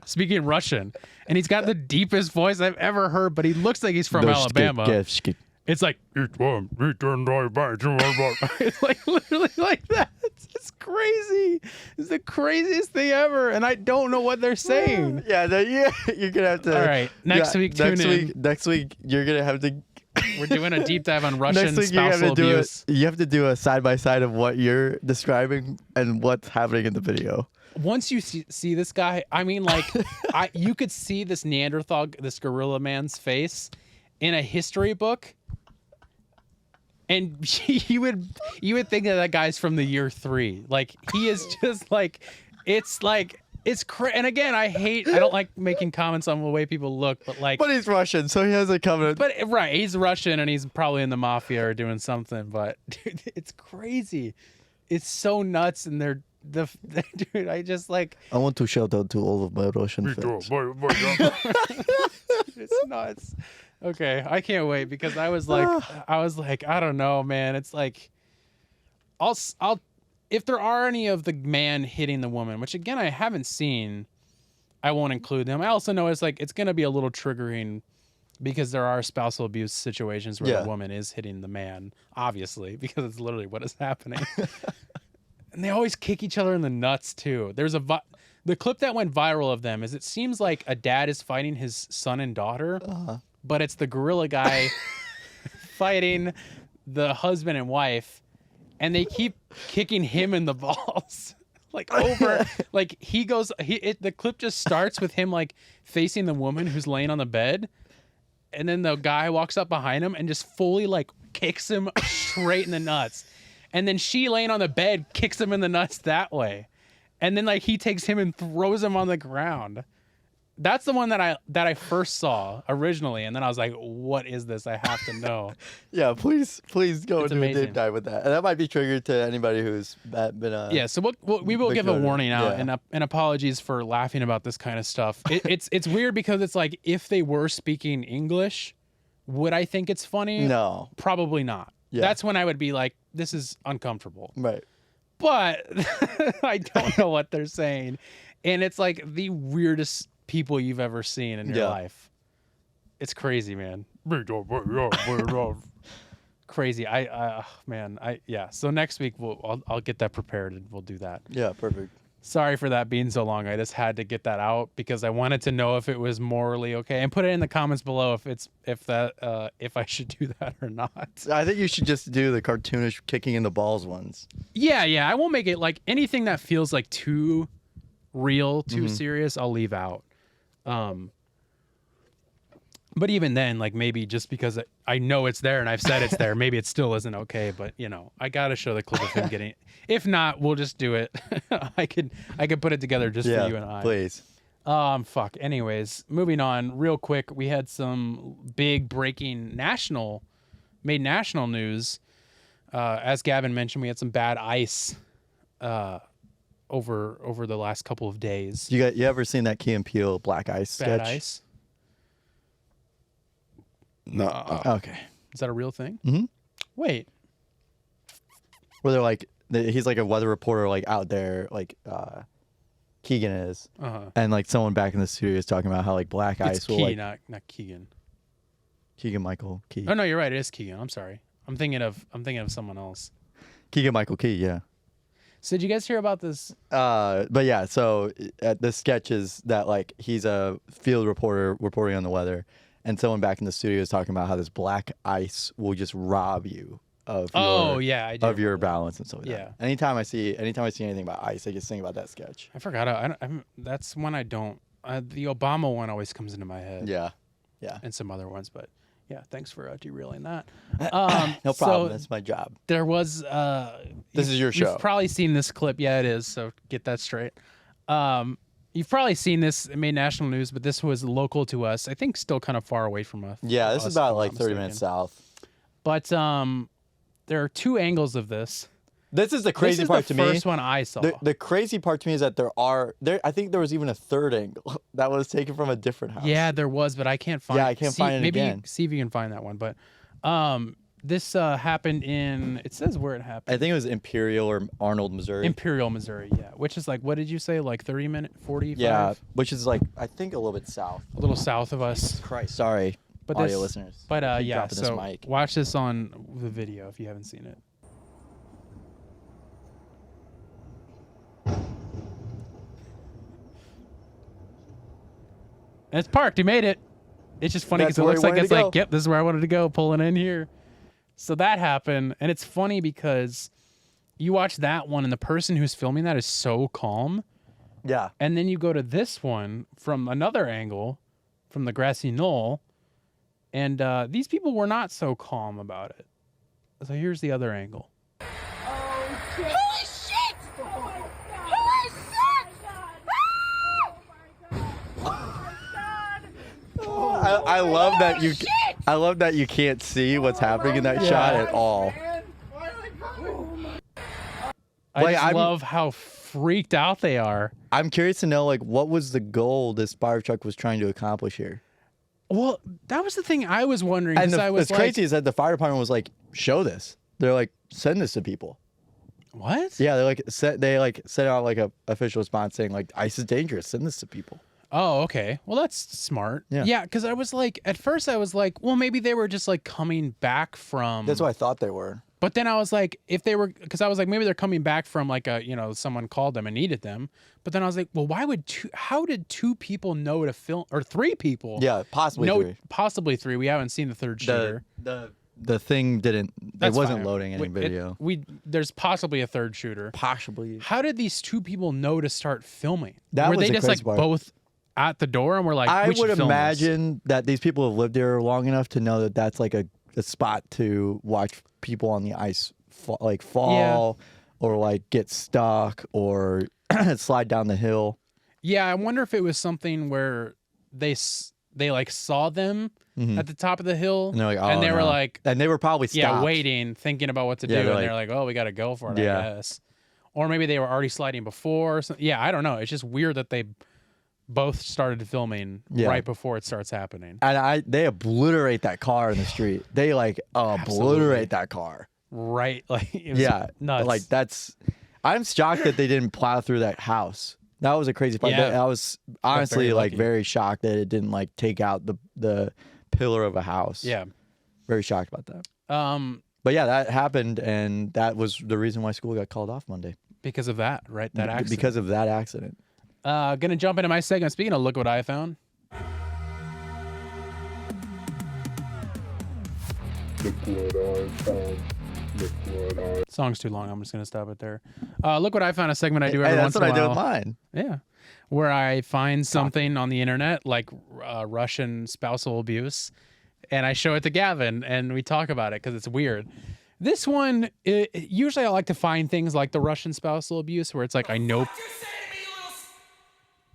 speaking Russian, and he's got the deepest voice I've ever heard, but he looks like he's from Alabama. It's like, it's like literally like that. It's crazy. It's the craziest thing ever, and I don't know what they're saying. Yeah, no, you're gonna have to. All right, next week, tune in. Next week, you're gonna have to. We're doing a deep dive on Russian Next week, you have spousal to do abuse. You have to do a side by side of what you're describing and what's happening in the video. Once you see this guy, I mean, like, you could see this Neanderthal, this gorilla man's face in a history book, and you would think that guy's from the year 3. Like, he is just like, it's and again, I don't like making comments on the way people look, but like, But he's Russian, so he has a covenant. but right, he's Russian and he's probably in the mafia or doing something. But dude, it's crazy. It's so nuts, and dude, I just like, I want to shout out to all of my Russian fans. it's nuts. Okay, I can't wait because I was like, I don't know, man. It's like, I'll if there are any of the man hitting the woman, which again I haven't seen, I won't include them. I also know it's gonna be a little triggering because there are spousal abuse situations where the woman is hitting the man, obviously, because it's literally what is happening. And they always kick each other in the nuts too. There's the clip that went viral of them is it seems like a dad is fighting his son and daughter, but it's the gorilla guy fighting the husband and wife, and they keep kicking him in the balls. Like over, like the clip just starts with him like facing the woman who's laying on the bed, and then the guy walks up behind him and just fully like kicks him straight in the nuts. And then she laying on the bed kicks him in the nuts that way. and then like he takes him and throws him on the ground. That's the one that I first saw originally, and then I was like, "What is this? I have to know." Yeah, please go It's into a amazing. deep dive with that. And that might be triggered to anybody who's been Yeah, so we will give a victim. warning out Yeah. and apologies for laughing about this kind of stuff. It's weird because it's like if they were speaking English, would I think it's funny? No. Probably not. Yeah. That's when I would be like, this is uncomfortable. Right. But I don't know what they're saying. And it's like the weirdest people you've ever seen in your Yeah. life. It's crazy, man. Crazy. Yeah. So next week I'll get that prepared and we'll do that. Yeah, perfect. Sorry for that being so long. I just had to get that out because I wanted to know if it was morally okay, and put it in the comments below if I should do that or not. I think you should just do the cartoonish kicking in the balls ones. Yeah. I won't make it like anything that feels like too real, too serious. I'll leave out. But even then, like maybe just because I know it's there and I've said it's there, maybe it still isn't okay. But I gotta show the clip of him getting. If not, we'll just do it. I could put it together just for you and I. Please. Fuck. Anyways, moving on real quick. We had some big breaking national news. As Gavin mentioned, we had some bad ice over the last couple of days. You ever seen that Key and Peele Black Ice sketch? Bad ice. No. Okay. Is that a real thing? Mhm. Wait. Where they're like, he's like a weather reporter, like out there, like Keegan is, and like someone back in the studio is talking about how like black It's ice will Key, like not Keegan. Keegan Michael Key. Oh no, you're right. It is Keegan. I'm sorry. I'm thinking of someone else. Keegan Michael Key, yeah. So did you guys hear about this? But yeah, so the sketch is that like he's a field reporter reporting on the weather, and someone back in the studio is talking about how this black ice will just rob you of I do of your remember that. balance and stuff like Yeah. that. Anytime I see anything about ice, I just think about that sketch. I forgot. That's one I don't. The Obama one always comes into my head. Yeah. And some other ones, but yeah, thanks for derailing that. No problem. So That's my job. there was. This is your show. You've probably seen this clip. Yeah, it is. So get that straight. You've probably seen this. It made national news, but this was local to us. I think still kind of far away from us. Yeah, this us, is about if I'm like not 30 mistaken. minutes south. But there are two angles of this. This is the This crazy is part the to me. first one I saw. The crazy part to me is that I think there was even a third angle that was taken from a different house. Yeah, there was, but I can't find. Yeah, I can't find it maybe again. See if you can find that one. But this happened in. It says where it happened. I think it was Imperial or Arnold, Missouri. Imperial, Missouri. Yeah, which is like, what did you say? Like 45? Yeah, which is like I think a little bit south. A little south of us. Christ, sorry, But audio this, listeners. But Keep yeah, dropping this so mic. watch this on the video if you haven't seen it. And it's parked. He made it. It's just funny That's because it where looks he like wanted it's to like, go. yep, this is where I wanted to go, pulling in here. So that happened, and it's funny because you watch that one, and the person who's filming that is so calm, Yeah, and then you go to this one from another angle, from the grassy knoll, and these people were not so calm about it. So here's the other angle. Holy shit! Holy shit! I love that you. I love that you can't see what's happening in that shot at all. I Like, just I'm- love how freaked out they are. I'm curious to know like what was the goal this fire truck was trying to accomplish here. Well, that was the thing I was wondering. And 'Cause I was what's crazy is that the fire department was like, show this. They're like, send this to people. what? Yeah, they set out like a official response saying like ice is dangerous. Send this to people. Oh, okay. Well, that's smart. Yeah. Yeah, because I was like, at first I was like, well, maybe they were just like coming back from. That's what I thought they were. But then I was like, if they were, because I was like, maybe they're coming back from like someone called them and needed them. But then I was like, well, how did two people know to film, or three people? Yeah, possibly three. Possibly three. We haven't seen the third shooter. The thing didn't. That's it wasn't fine. loading any video. There's possibly a third shooter. Possibly. How did these two people know to start filming? That were was they the just crazy like part. both at the door and were like, I we should would film this? imagine that these people have lived there long enough to know that that's like a spot to watch people on the ice fall or like get stuck or slide down the hill. Yeah, I wonder if it was something where they like saw them at the top of the hill, And they're like, and "Oh, they were no." like, And they were probably stopped. waiting, thinking about what to do, Yeah, and they're they're like, oh, we got to go for it, Yeah. I guess. Or maybe they were already sliding before. Or something. Yeah, I don't know. It's just weird that they both started filming right before it starts happening. And they obliterate that car in the street. They like obliterate that car. Right, like it was nuts. Like I'm shocked that they didn't plow through that house. That was a crazy part. Yeah. I was honestly very like lucky. very shocked that it didn't like take out the pillar of a house. Yeah. Very shocked about that. But yeah, that happened, and that was the reason why school got called off Monday. Because of that, right? That accident. Because of that accident. Gonna jump into my segment. Speaking of look what I found. Song's too long. I'm just gonna stop it there. Look what I found. A segment I do every once That's in a what I while. do with mine. Yeah, where I find something on the internet like Russian spousal abuse, and I show it to Gavin, and we talk about it because it's weird. This one, usually I like to find things like the Russian spousal abuse, where it's like I know,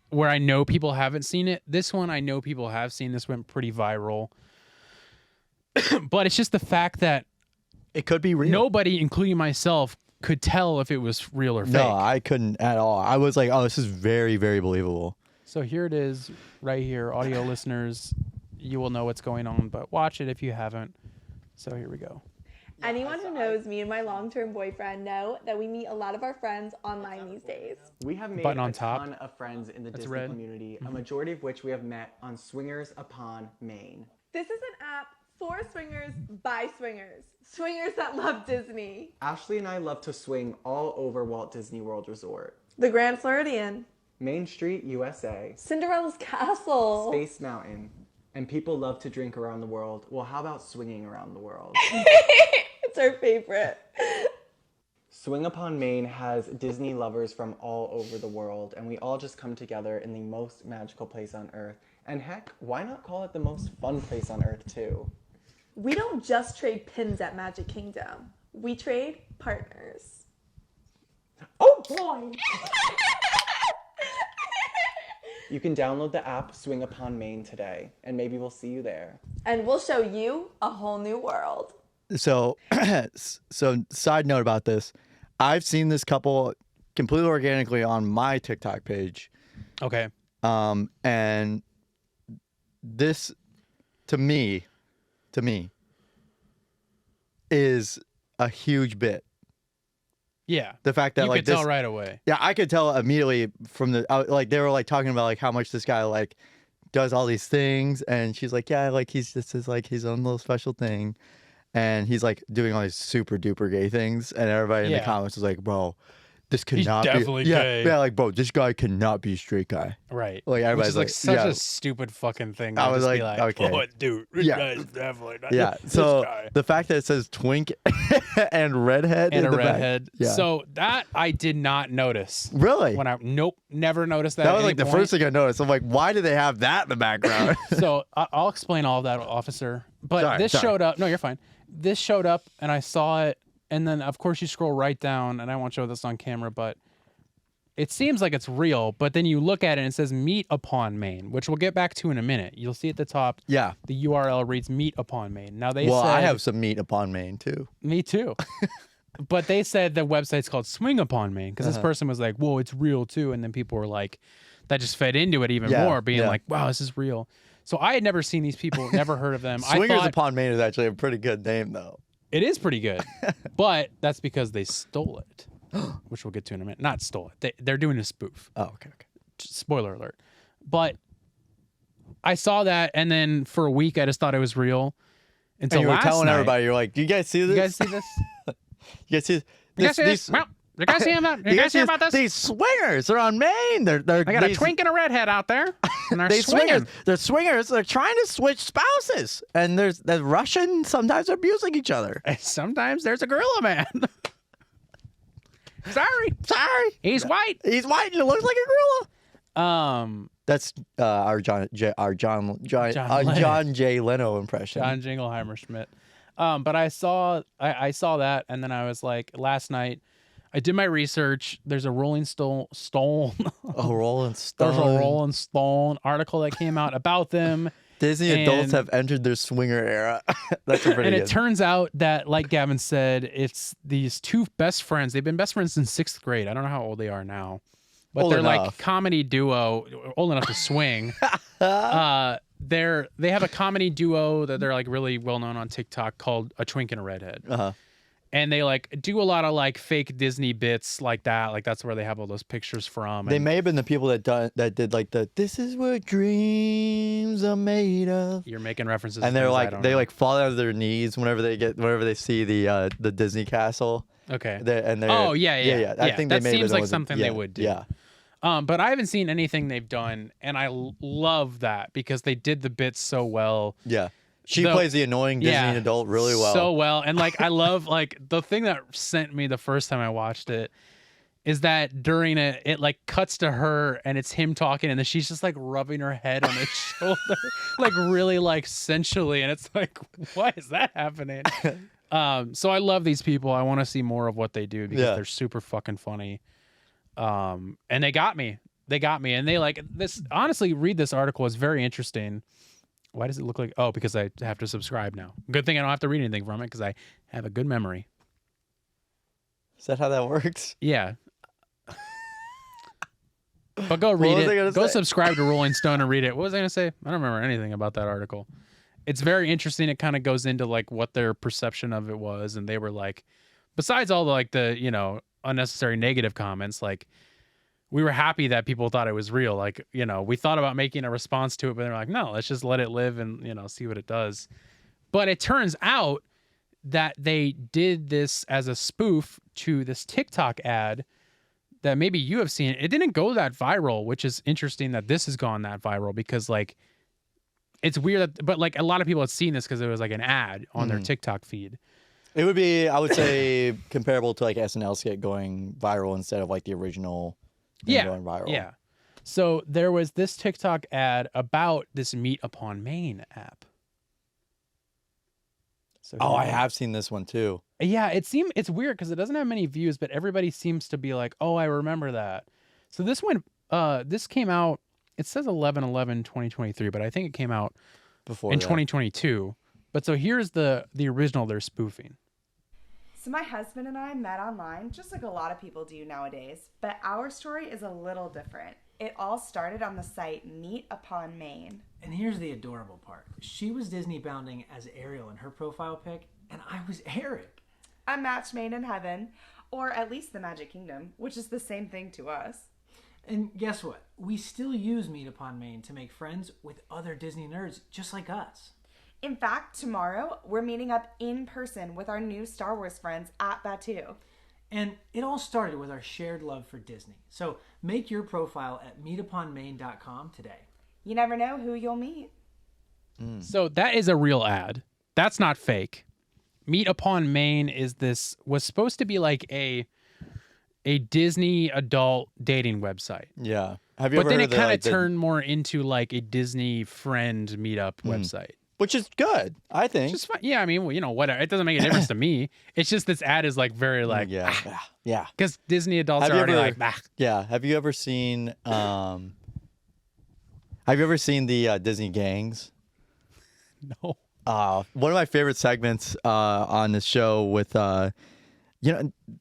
where I know people haven't seen it. This one I know people have seen. This went pretty viral, but it's just the fact that It could be real. nobody, including myself, could tell if it was real or fake. No, I couldn't at all. I was like, oh, this is very, very believable. So here it is, right here. Audio listeners, you will know what's going on, but watch it if you haven't. So here we go. Anyone who knows me and my long-term boyfriend know that we meet a lot of our friends online these days. We have made Button on a top. ton of friends in the That's Disney red. community, a majority of which we have met on Swingers Upon Maine. This is an app for swingers by swingers. Swingers that love Disney. Ashley and I love to swing all over Walt Disney World Resort, The Grand Floridian. Main Street, USA, Cinderella's Castle. Space Mountain, and people love to drink around the world. Well, how about swinging around the world? It's our favorite. Swing Upon Maine has Disney lovers from all over the world, and we all just come together in the most magical place on Earth. And heck, why not call it the most fun place on Earth, too? We don't just trade pins at Magic Kingdom. We trade partners. Oh boy! You can download the app Swing Upon Maine today, and maybe we'll see you there. And we'll show you a whole new world. So, side note about this, I've seen this couple completely organically on my TikTok page. Okay. And this, to me, is a huge bit. Yeah. The fact that You like could tell this, right away. yeah, I could tell immediately from the like they were like talking about like how much this guy like does all these things, and she's like, yeah, like he's just his like his own little special thing, and he's like doing all these super duper gay things, and everybody in the Yeah. comments was like, bro, this He's cannot definitely be, gay. yeah, like bro, this guy cannot be a straight guy. Right. Like Which everybody's is like such yeah. a stupid fucking thing. I to was just be like, okay. oh, dude, this Yeah. guy's definitely not Yeah, this so guy. the fact that it says twink and redhead And in a the back- redhead. yeah. So that I did not notice. Really? When never noticed that. That at was any like the point. first thing I noticed. I'm like, why do they have that in the background? So I'll explain all of that, officer. But Sorry, this sorry. showed up. No, you're fine. This showed up, and I saw it, and then of course you scroll right down, and I won't show this on camera, but it seems like it's real. But then you look at it, and it says "Meet Upon Maine," which we'll get back to in a minute. You'll see at the top. Yeah. The URL reads "Meet Upon Maine." Now they Well, said, I have some meat upon Maine too. me too. But they said the website's called Swing Upon Maine because this person was like, "Whoa, it's real too," and then people were like, that just fed into it even Yeah, more, being yeah. like, "Wow, this is real." So I had never seen these people, never heard of them. I Swingers thought upon Maine is actually a pretty good name though. it is pretty good, but that's because they stole it, which we'll get to in a minute. Not stole it; they're doing a spoof. Oh, okay. Spoiler alert. But I saw that, and then for a week I just thought it was real. Until And you were last telling night. everybody, you're like, do you guys see this? You guys see this? You guys see this? You guys see this? Well, you guys see about? You guys hear about this? These swingers, they're on Maine. They're I got a these- twink and a redhead out there, and they're They swinging. swingers. They're swingers. They're trying to switch spouses, and there's Russian. Sometimes they're abusing each other. And sometimes there's a gorilla man. Sorry, he's white. He's white and it looks like a gorilla. That's our John J Leno impression. John Jingleheimer Schmidt. But I saw that, and then I was like, last night, I did my research. There's a Rolling Stone A Rolling Stone. There's a Rolling Stone article that came out about them. Disney adults have entered their swinger era. That's a pretty And good. it turns out that, like Gavin said, it's these two best friends. They've been best friends since 6th grade. I don't know how old they are now, but Old they're enough. like comedy duo, old enough to swing. They have a comedy duo that they're like really well known on TikTok called A Twink and a Redhead. Uh-huh. And they like do a lot of like fake Disney bits like that. Like that's where they have all those pictures from. They And may have been the people that did like the "This is what dreams are made of," you're making references. and to they're things I like don't they know. like fall out of their knees whenever they see the Disney castle. Okay. And they're, Oh yeah. I think that they may have seems been like the ones something that, they would do. Yeah. But I haven't seen anything they've done, and I love that because they did the bits so well. Yeah. She The- plays the annoying Disney yeah, adult really well. So well. And like I love like the thing that sent me the first time I watched it is that during it like cuts to her and it's him talking and then she's just like rubbing her head on his shoulder, like really like sensually, and it's like, why is that happening? So I love these people. I want to see more of what they do because Yeah. they're super fucking funny. And they got me. And they like this. Honestly, read this article. It's very interesting. Why does it look like? Oh, because I have to subscribe now. Good thing I don't have to read anything from it because I have a good memory. Is that how that works? Yeah. But go read was I it. gonna Go say? subscribe to Rolling Stone and read it. What was I going to say? I don't remember anything about that article. It's very interesting. It kind of goes into like what their perception of it was. And they were like, besides all the like the, you know, unnecessary negative comments, like we were happy that people thought it was real. Like, you know, we thought about making a response to it, but they're like, no, let's just let it live and, you know, see what it does. But it turns out that they did this as a spoof to this TikTok ad that maybe you have seen. It didn't go that viral, which is interesting that this has gone that viral because like it's weird that, but like a lot of people had seen this because it was like an ad on their TikTok feed. It would be, I would say, comparable to like SNL skit going viral instead of like the original thing going viral. Yeah. So there was this TikTok ad about this Meet Upon Maine app. So Oh, I here- have seen this one too. Yeah, it's weird because it doesn't have many views, but everybody seems to be like, "Oh, I remember that." So this one, this came out. It says 11/11/2023, but I think it came out Before in that. 2022. But so here's the original they're spoofing. So my husband and I met online, just like a lot of people do nowadays, but our story is a little different. It all started on the site Meet Upon Maine. And here's the adorable part. She was Disney bounding as Ariel in her profile pic, and I was Eric. A match made in heaven, or at least the Magic Kingdom, which is the same thing to us. And guess what? We still use Meet Upon Maine to make friends with other Disney nerds just like us. In fact, tomorrow we're meeting up in person with our new Star Wars friends at Batuu. And it all started with our shared love for Disney. So make your profile at meetuponmaine.com today. You never know who you'll meet. So that is a real ad. That's not fake. Meet Upon Maine was supposed to be like a Disney adult dating website. Yeah. Have you But ever then heard it the, kind of like, the- turned more into like a Disney friend meetup website. which is good, I think. Just fine. Yeah, I mean, well, you know, whatever. It doesn't make a difference to me. It's just this ad is like very like, yeah. Yeah. because Disney adults Have are you already ever- like, bah. Yeah. Have you ever seen the Disney gangs? No. One of my favorite segments on the show with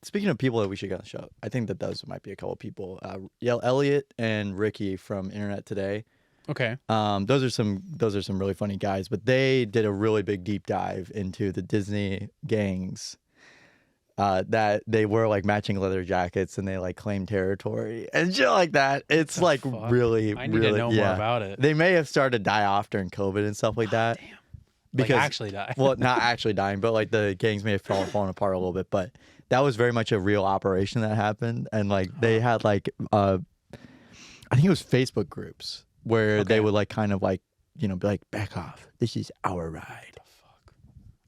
speaking of people that we should get on the show, I think that those might be a couple of people. Elliot and Ricky from Internet Today. Okay. Those are some really funny guys, but they did a really big deep dive into the Disney gangs. That they wear like matching leather jackets and they like claim territory and shit like that. It's like fuck? really, I need to really, know more about it. They may have started to die off during COVID and stuff like that. Damn. Because Like actually die. well, not actually dying, but like the gangs may have fallen apart a little bit. But that was very much a real operation that happened, and like they had like I think it was Facebook groups where they would like kind of like be like, back off, this is our ride.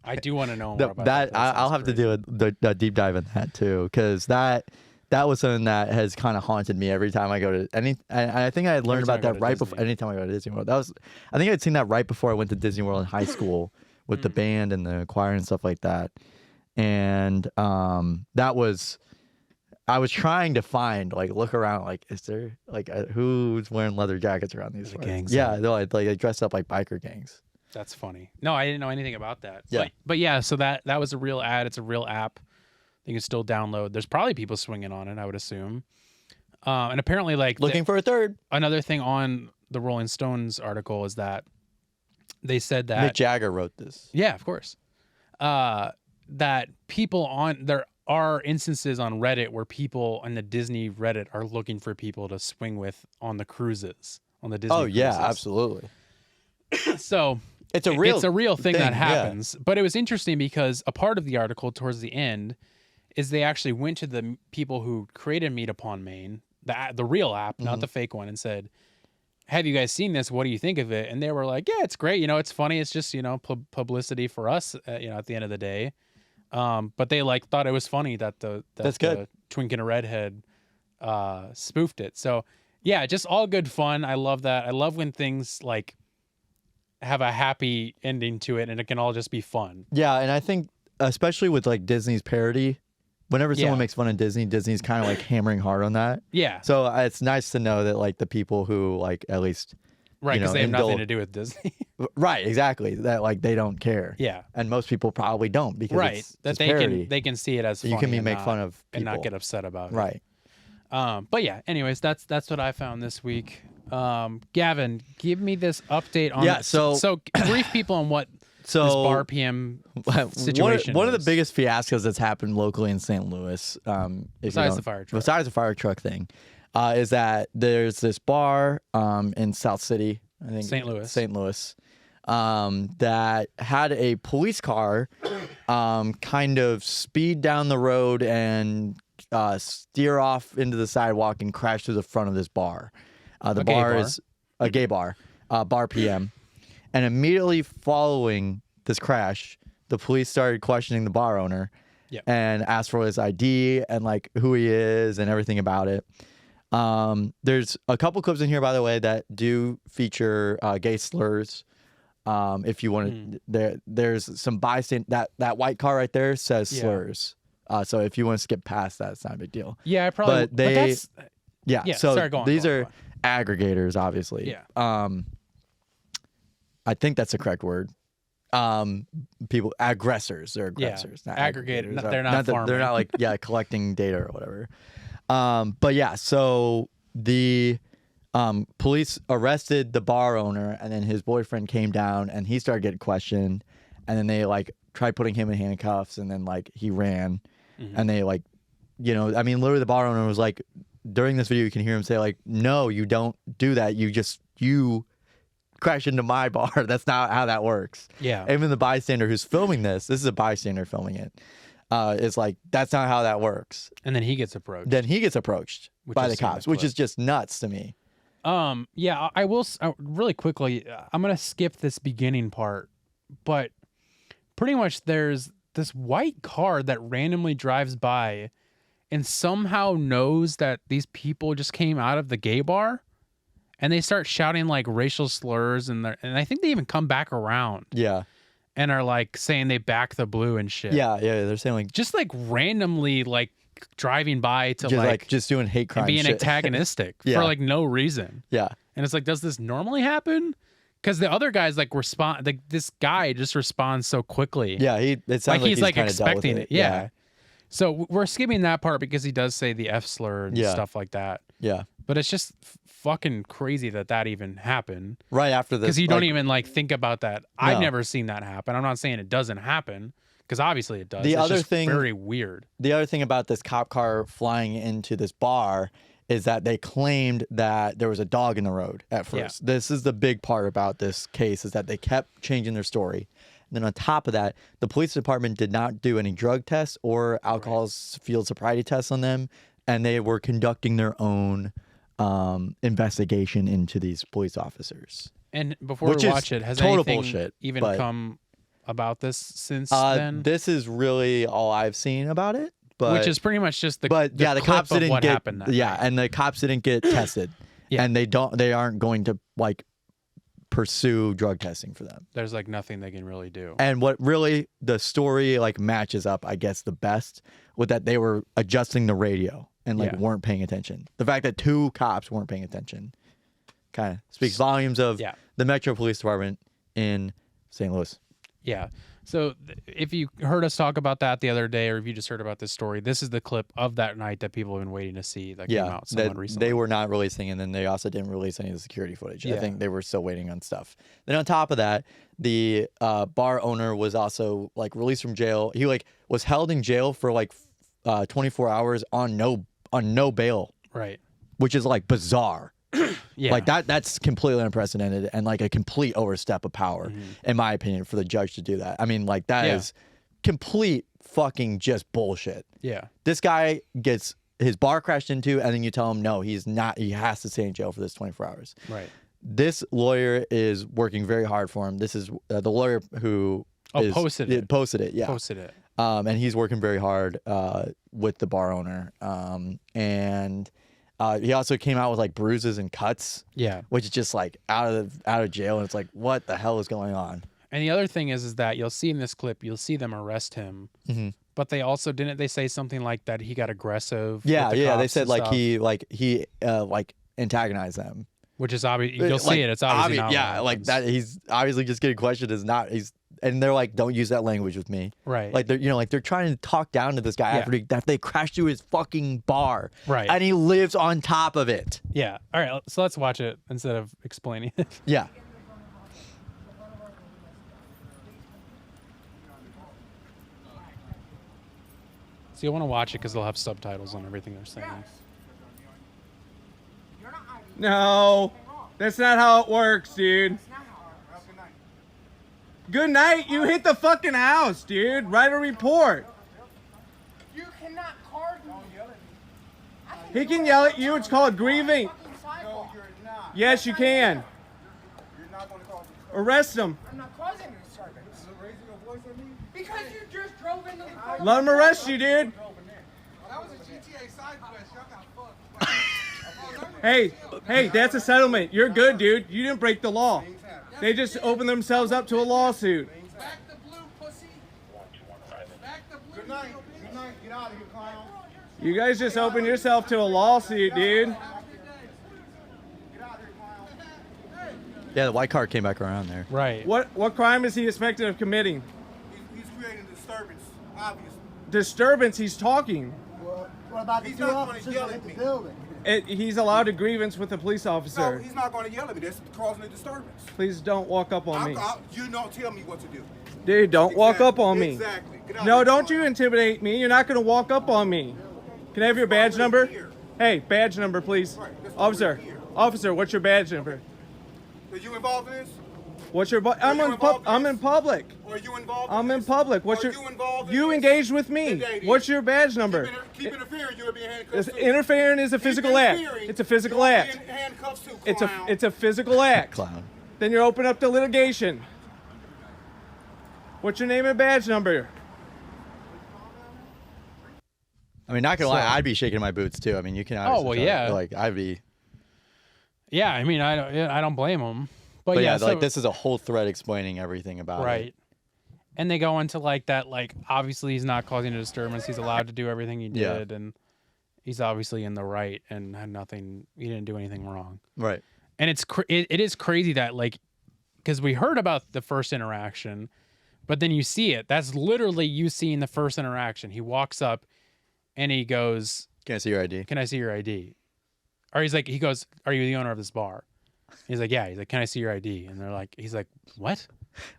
I do want to know more That, about that that. I'll have to do a deep dive in that too, because that was something that has kind of haunted me every time I go to any. And I think I had learned Every time about I go that to right Disney. before. Anytime I go to Disney World, I think I'd seen that right before I went to Disney World in high school with the band and the choir and stuff like that. And that was I was trying to find, like, look around, like, is there, like, who's wearing leather jackets around these gangs. Yeah, no, like they dress up like biker gangs. That's funny. No, I didn't know anything about that. Yeah. But yeah, so that was a real ad. It's a real app. You can still download. There's probably people swinging on it, I would assume. And apparently, like, Looking for a third. another thing on the Rolling Stones article is that they said Mick that Jagger wrote this. yeah, of course, that people there are instances on Reddit where people on the Disney Reddit are looking for people to swing with on the cruises, on the Disney Oh yeah, cruises. absolutely. So It's a real thing that yeah. happens. But it was interesting because a part of the article towards the end is they actually went to the people who created Meet Upon Maine, the real app, not the fake one, and said, have you guys seen this? What do you think of it? And they were like, yeah, it's great. It's funny. It's just, publicity for us, at the end of the day. But they thought it was funny that That's good. the Twink and a Redhead spoofed it. So yeah, just all good fun. I love that. I love when things have a happy ending to it and it can all just be fun. Yeah, and I think especially with like Disney's parody, whenever someone Yeah. makes fun of Disney's kind of like hammering hard on that. Yeah. So it's nice to know that like the people who like at least Right, you because know, they have nothing indul- to do with Disney. right, exactly, that like they don't care. Yeah. And most people probably don't because Right. That it's they parody. they can see it as funny You can and make not- fun of and not people. get upset about it. Right. But yeah, anyways, that's what I found this week. Gavin, give me this update on Yeah, so- brief people on what So this bar PM situation one of the is. biggest fiascos that's happened locally in St. Louis, Besides the fire truck. besides the fire truck thing, is that there's this bar in South City, I think St. Louis. St. Louis, that had a police car kind of speed down the road and steer off into the sidewalk and crash through the front of this bar. The A gay bar bar? is a gay bar, bar PM. And immediately following this crash, the police started questioning the bar owner Yep. and asked for his ID and like who he is and everything about it. There's a couple clips in here, by the way, that do feature gay slurs. If you want to, there's some bystand that white car right there says Yeah. slurs. So if you want to skip past that, it's not a big deal. Yeah, I probably. But they- that's, Yeah. Yeah, So sorry, go on, these go on, are go aggregators, obviously. Yeah. I think that's the correct word. People aggressors. They're Yeah, aggressors. Not aggregators. aggregators. They're not they're farming. not like collecting data or whatever. But yeah, so the police arrested the bar owner, and then his boyfriend came down, and he started getting questioned, and then they like tried putting him in handcuffs, and then like he ran, and they like, I mean, literally the bar owner was like, during this video, you can hear him say like, "No, you don't do that. You crash into my bar. That's not how that works." Yeah. Even the bystander who's filming this is a bystander filming it. Is like, that's not how that works. and then he gets approached. Then he gets approached Which by is the seen in cops, the which clip. is just nuts to me. Yeah, I will really quickly. I'm gonna skip this beginning part, but pretty much there's this white car that randomly drives by, and somehow knows that these people just came out of the gay bar, and they start shouting like racial slurs, and I think they even come back around Yeah. and are like saying they back the blue and shit. Yeah. They're saying like just like randomly like driving by to just doing hate crime and being shit. antagonistic Yeah. for like no reason. Yeah. And it's like, does this normally happen? Because the other guys like respond. Like this guy just responds so quickly. Yeah. It sounds like like he's like kinda dealt with expecting it. Yeah. So we're skipping that part because he does say the F slur and Yeah. stuff like that. Yeah. But it's just fucking crazy that even happened. Right after this. Because you don't even like think about that. I've No. never seen that happen. I'm not saying it doesn't happen because obviously it does. The It's other just thing- very weird. The other thing about this cop car flying into this bar is that they claimed that there was a dog in the road at first. Yeah. This is the big part about this case, is that they kept changing their story. And then on top of that, the police department did not do any drug tests or alcohol field sobriety tests on them, and they were conducting their own investigation into these police officers. And before Which we is watch it, has total anything bullshit, even but- come about this since then? This is really all I've seen about it. But, Which is pretty much just the the clip cops of didn't what get happened that night. and the cops didn't get tested. Yeah. And they aren't going to like pursue drug testing for them. There's like nothing they can really do. And what really the story like matches up, I guess, the best with that they were adjusting the radio and like weren't paying attention. The fact that 2 cops weren't paying attention kind of speaks volumes of the Metro Police Department in St. Louis. Yeah. So if you heard us talk about that the other day, or if you just heard about this story, this is the clip of that night that people have been waiting to see that came out somewhat recently. They were not releasing, and then they also didn't release any of the security footage. I think they were still waiting on stuff. Then on top of that, the bar owner was also like released from jail. He like was held in jail for like 24 hours on no bail. Right. Which is like bizarre. Yeah. Like that's completely unprecedented and like a complete overstep of power, in my opinion, for the judge to do that. I mean, like that is complete fucking just bullshit. Yeah. This guy gets his bar crashed into, and then you tell him no, he's not. He has to stay in jail for this 24 hours. Right. This lawyer is working very hard for him. This is the lawyer who posted it. Posted it. Yeah. Posted it. And he's working very hard with the bar owner. And he also came out with like bruises and cuts. Yeah. Which is just like out of jail, and it's like, what the hell is going on? And the other thing is that you'll see in this clip, you'll see them arrest him. But they also didn't they say something like that he got aggressive? Yeah, with the yeah. They cops said and like stuff? he antagonized them. Which is obvious. You'll see it. It's obviously not. Yeah, like that. He's obviously just getting questioned. Is not. And they're like, don't use that language with me. Right. Like they're trying to talk down to this guy after they crashed through his fucking bar. Right. And he lives on top of it. Yeah. All right. So let's watch it instead of explaining it. Yeah. So you'll want to watch it because they'll have subtitles on everything they're saying. No, that's not how it works, dude. Good night. You hit the fucking house, dude. Write a report. You cannot card me. He can yell at you. It's called grieving. No, you're not. Yes, you can. You're not going to cause me. Arrest him. I'm not causing a disturbance. Raising your voice at me? Because you just drove into the car. Let him arrest you, dude. That was a GTA side quest. Y'all got fucked. Hey, that's a settlement. You're good, dude. You didn't break the law. They just opened themselves up to a lawsuit. Back the blue, pussy. Back the blue. Good night. Good night. Get out of here, clown. You guys just opened yourself to a lawsuit, dude. Yeah, the white car came back around there. Right. What crime is he suspected of committing? He's creating disturbance, obviously. Disturbance, he's talking. What about the two officers in the building? He's allowed a grievance with a police No, officer. he's not going to yell at me. That's causing a disturbance. Please don't walk up on me. You don't tell me what to do. Dude, don't walk up on me. Exactly. Get out No, of don't here. you intimidate me. You're not going to walk up on me. Can I have your badge number? Hey, badge number, please. Officer, what's your badge number? Are you involved in this? What's your I'm in public. Are you involved I'm in public. What's your You engaged with me. What's your badge number? Keep interfering, you'll be handcuffed. Interfering is a physical act. It's a physical act. Handcuffs too, It's a physical act. Clown. Then you're open up to litigation. What's your name and badge number? I mean, not gonna lie, I'd be shaking my boots too. I mean, you can. Oh, well, yeah. Like I'd be. Yeah, I mean, I don't blame them. But yeah, like this is a whole thread explaining everything about it. Right. And they go into like that, like obviously he's not causing a disturbance. He's allowed to do everything he did, and he's obviously in the right and had nothing. He didn't do anything wrong. Right. And it is crazy that like, because we heard about the first interaction, but then you see it. That's literally you seeing the first interaction. He walks up, and he goes, "Can I see your ID? Can I see your ID?" Or he goes, "Are you the owner of this bar?" He's like, "Yeah." He's like, "Can I see your ID?" And they're like, he's like, "What?"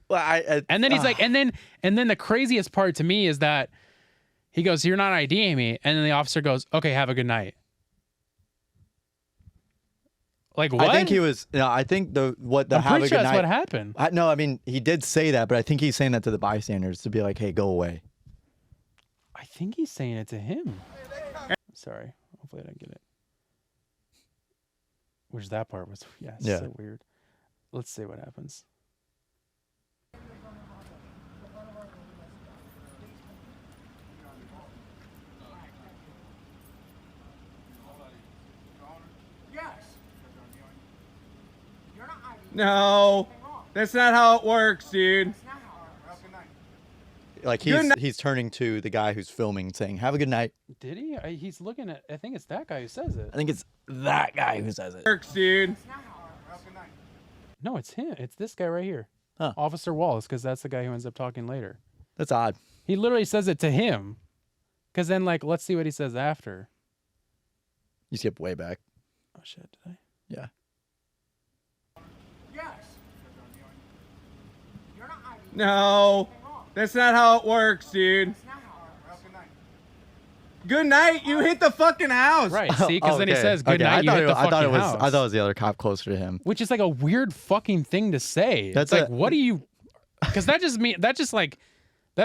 Well, and then he's like, and then the craziest part to me is that he goes, "You're not IDing me," and then the officer goes, "Okay, have a good night." Like what? I think he was. No, I think I'm pretty sure that's what happened. No, I mean he did say that, but I think he's saying that to the bystanders to be like, "Hey, go away." I think he's saying it to him. Sorry, hopefully I didn't get it. Which that part was so weird. Let's see what happens. Yes. You're not IDing No, that's not how it works, dude. Like he's turning to the guy who's filming, saying, "Have a good night." Did he? He's looking at. I think it's that guy who says it. I think it's that guy who says it. Works, dude. No, it's him. It's this guy right here, Huh. Officer Wallace, because that's the guy who ends up talking later. That's odd. He literally says it to him, because then like let's see what he says after. You skip way back. Oh shit! Did I? Yeah. No, that's not how it works, dude. Good night. You hit the fucking house. Right. See, because then he says good night. I You thought hit the I thought it fucking was. house. I thought it was the other cop closer to him. Which is like a weird fucking thing to say. That's it's like, what do you? Because that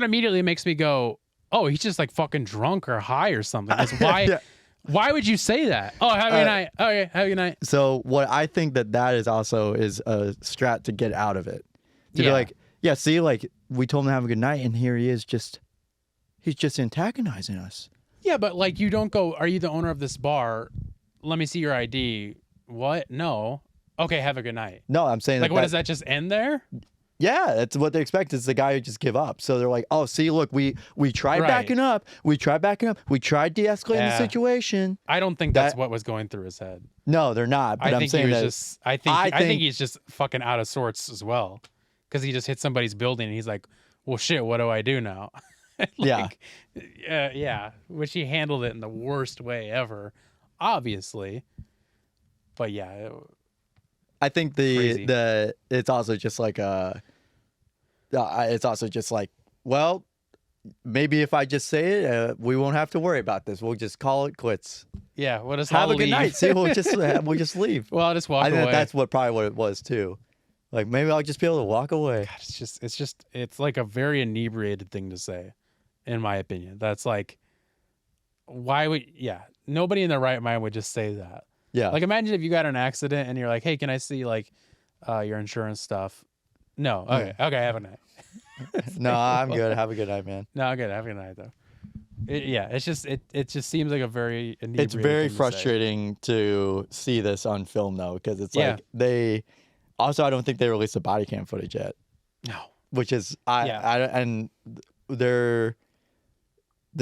immediately makes me go, oh, he's just like fucking drunk or high or something. 'Cause why? Yeah. Why would you say that? Oh, have a good night. Okay, have a good night. So what I think that is also is a strat to get out of it. To be Yeah. like, yeah, see, like we told him to have a good night, and here he is, he's just antagonizing us. Yeah, but like you don't go, are you the owner of this bar? Let me see your ID. What? No. Okay, have a good night. No, I'm saying Like, what does that just end there? Yeah, that's what they expect is the guy who just give up. So they're like, oh, see, look, we tried Right. backing up. We tried backing up. We tried de-escalating the situation. I don't think that's what was going through his head. No, they're not. But I I'm think saying he was that just. I think he's just fucking out of sorts as well, because he just hit somebody's building and he's like, "Well, shit, what do I do now?" Yeah. Yeah. Which he handled it in the worst way ever, obviously. But yeah, I think Crazy. it's also just like well, maybe if I just say it, we won't have to worry about this. We'll just call it quits. yeah. What does Have a good night. See, we'll just leave. Well, I'll just walk I think away. that's probably what it was too. Like maybe I'll just be able to walk away. God, it's like a very inebriated thing to say, in my opinion. That's like, nobody in their right mind would just say that. Yeah. Like, imagine if you got in an accident and you're like, hey, can I see like your insurance stuff? No. Okay. Have a night. No, I'm good. Have a good night, man. No, I'm good. Have a good night though. It just seems like a very inebriated It's very thing to say. frustrating to see this on film though, because it's Yeah. like they also I don't think they released the body cam footage yet. No. Which is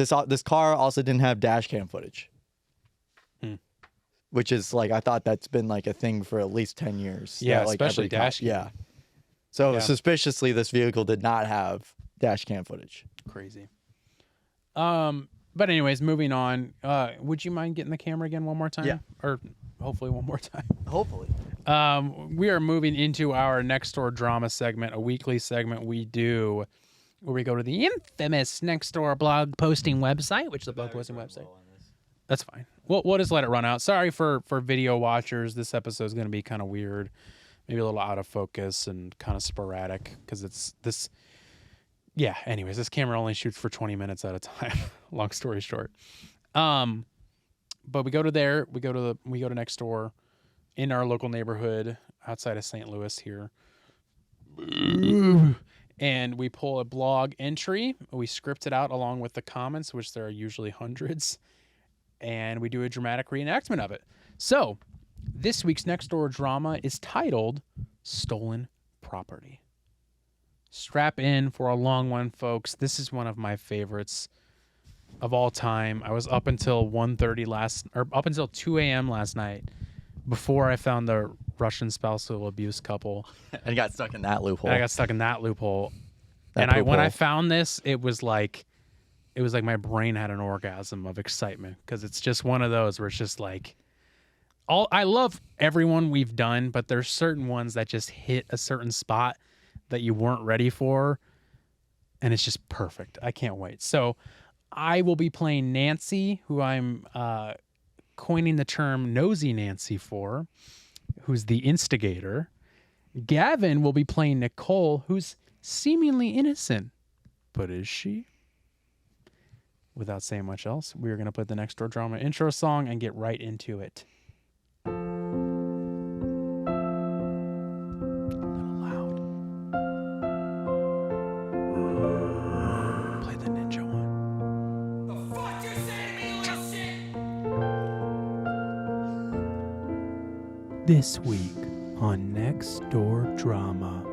this car also didn't have dash cam footage. Which is like I thought that's been like a thing for at least 10 years. Yeah, that, like, especially every cop- dash cam. Yeah. So Yeah. suspiciously this vehicle did not have dash cam footage. Crazy. But anyways, moving on. Would you mind getting the camera again one more time? Yeah. Or hopefully one more time. Hopefully. We are moving into our Nextdoor Drama segment, a weekly segment we do where we go to the infamous Nextdoor blog posting website, which is the blog posting website. That's fine. We'll just let it run out. Sorry for video watchers. This episode is going to be kind of weird, maybe a little out of focus and kind of sporadic because it's this. Yeah. Anyways, this camera only shoots for 20 minutes at a time. Long story short. But we go to there. We go to Nextdoor in our local neighborhood outside of St. Louis here. And we pull a blog entry. We script it out along with the comments, which there are usually hundreds. And we do a dramatic reenactment of it. So this week's Nextdoor Drama is titled Stolen Property. Strap in for a long one, folks. This is one of my favorites of all time. I was up until 2 a.m. last night before I found the Russian spousal abuse couple. And got stuck in that loophole. And I got stuck in that loophole. When loophole. I found this, it was like my brain had an orgasm of excitement because it's just one of those where it's just like I love everyone we've done, but there's certain ones that just hit a certain spot that you weren't ready for, and it's just perfect. I can't wait. So I will be playing Nancy, who I'm coining the term Nosy Nancy for, who's the instigator. Gavin will be playing Nicole, who's seemingly innocent, but is she? Without saying much else, we're going to put the Nextdoor Drama intro song and get right into it. A little loud. Play the ninja one. The fuck you say to me, little shit? This week on Nextdoor Drama.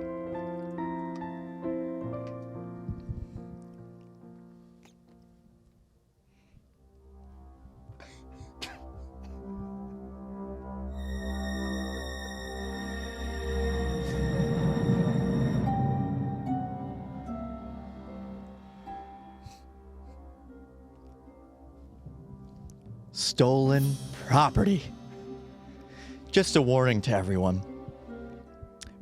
Stolen property. Just a warning to everyone.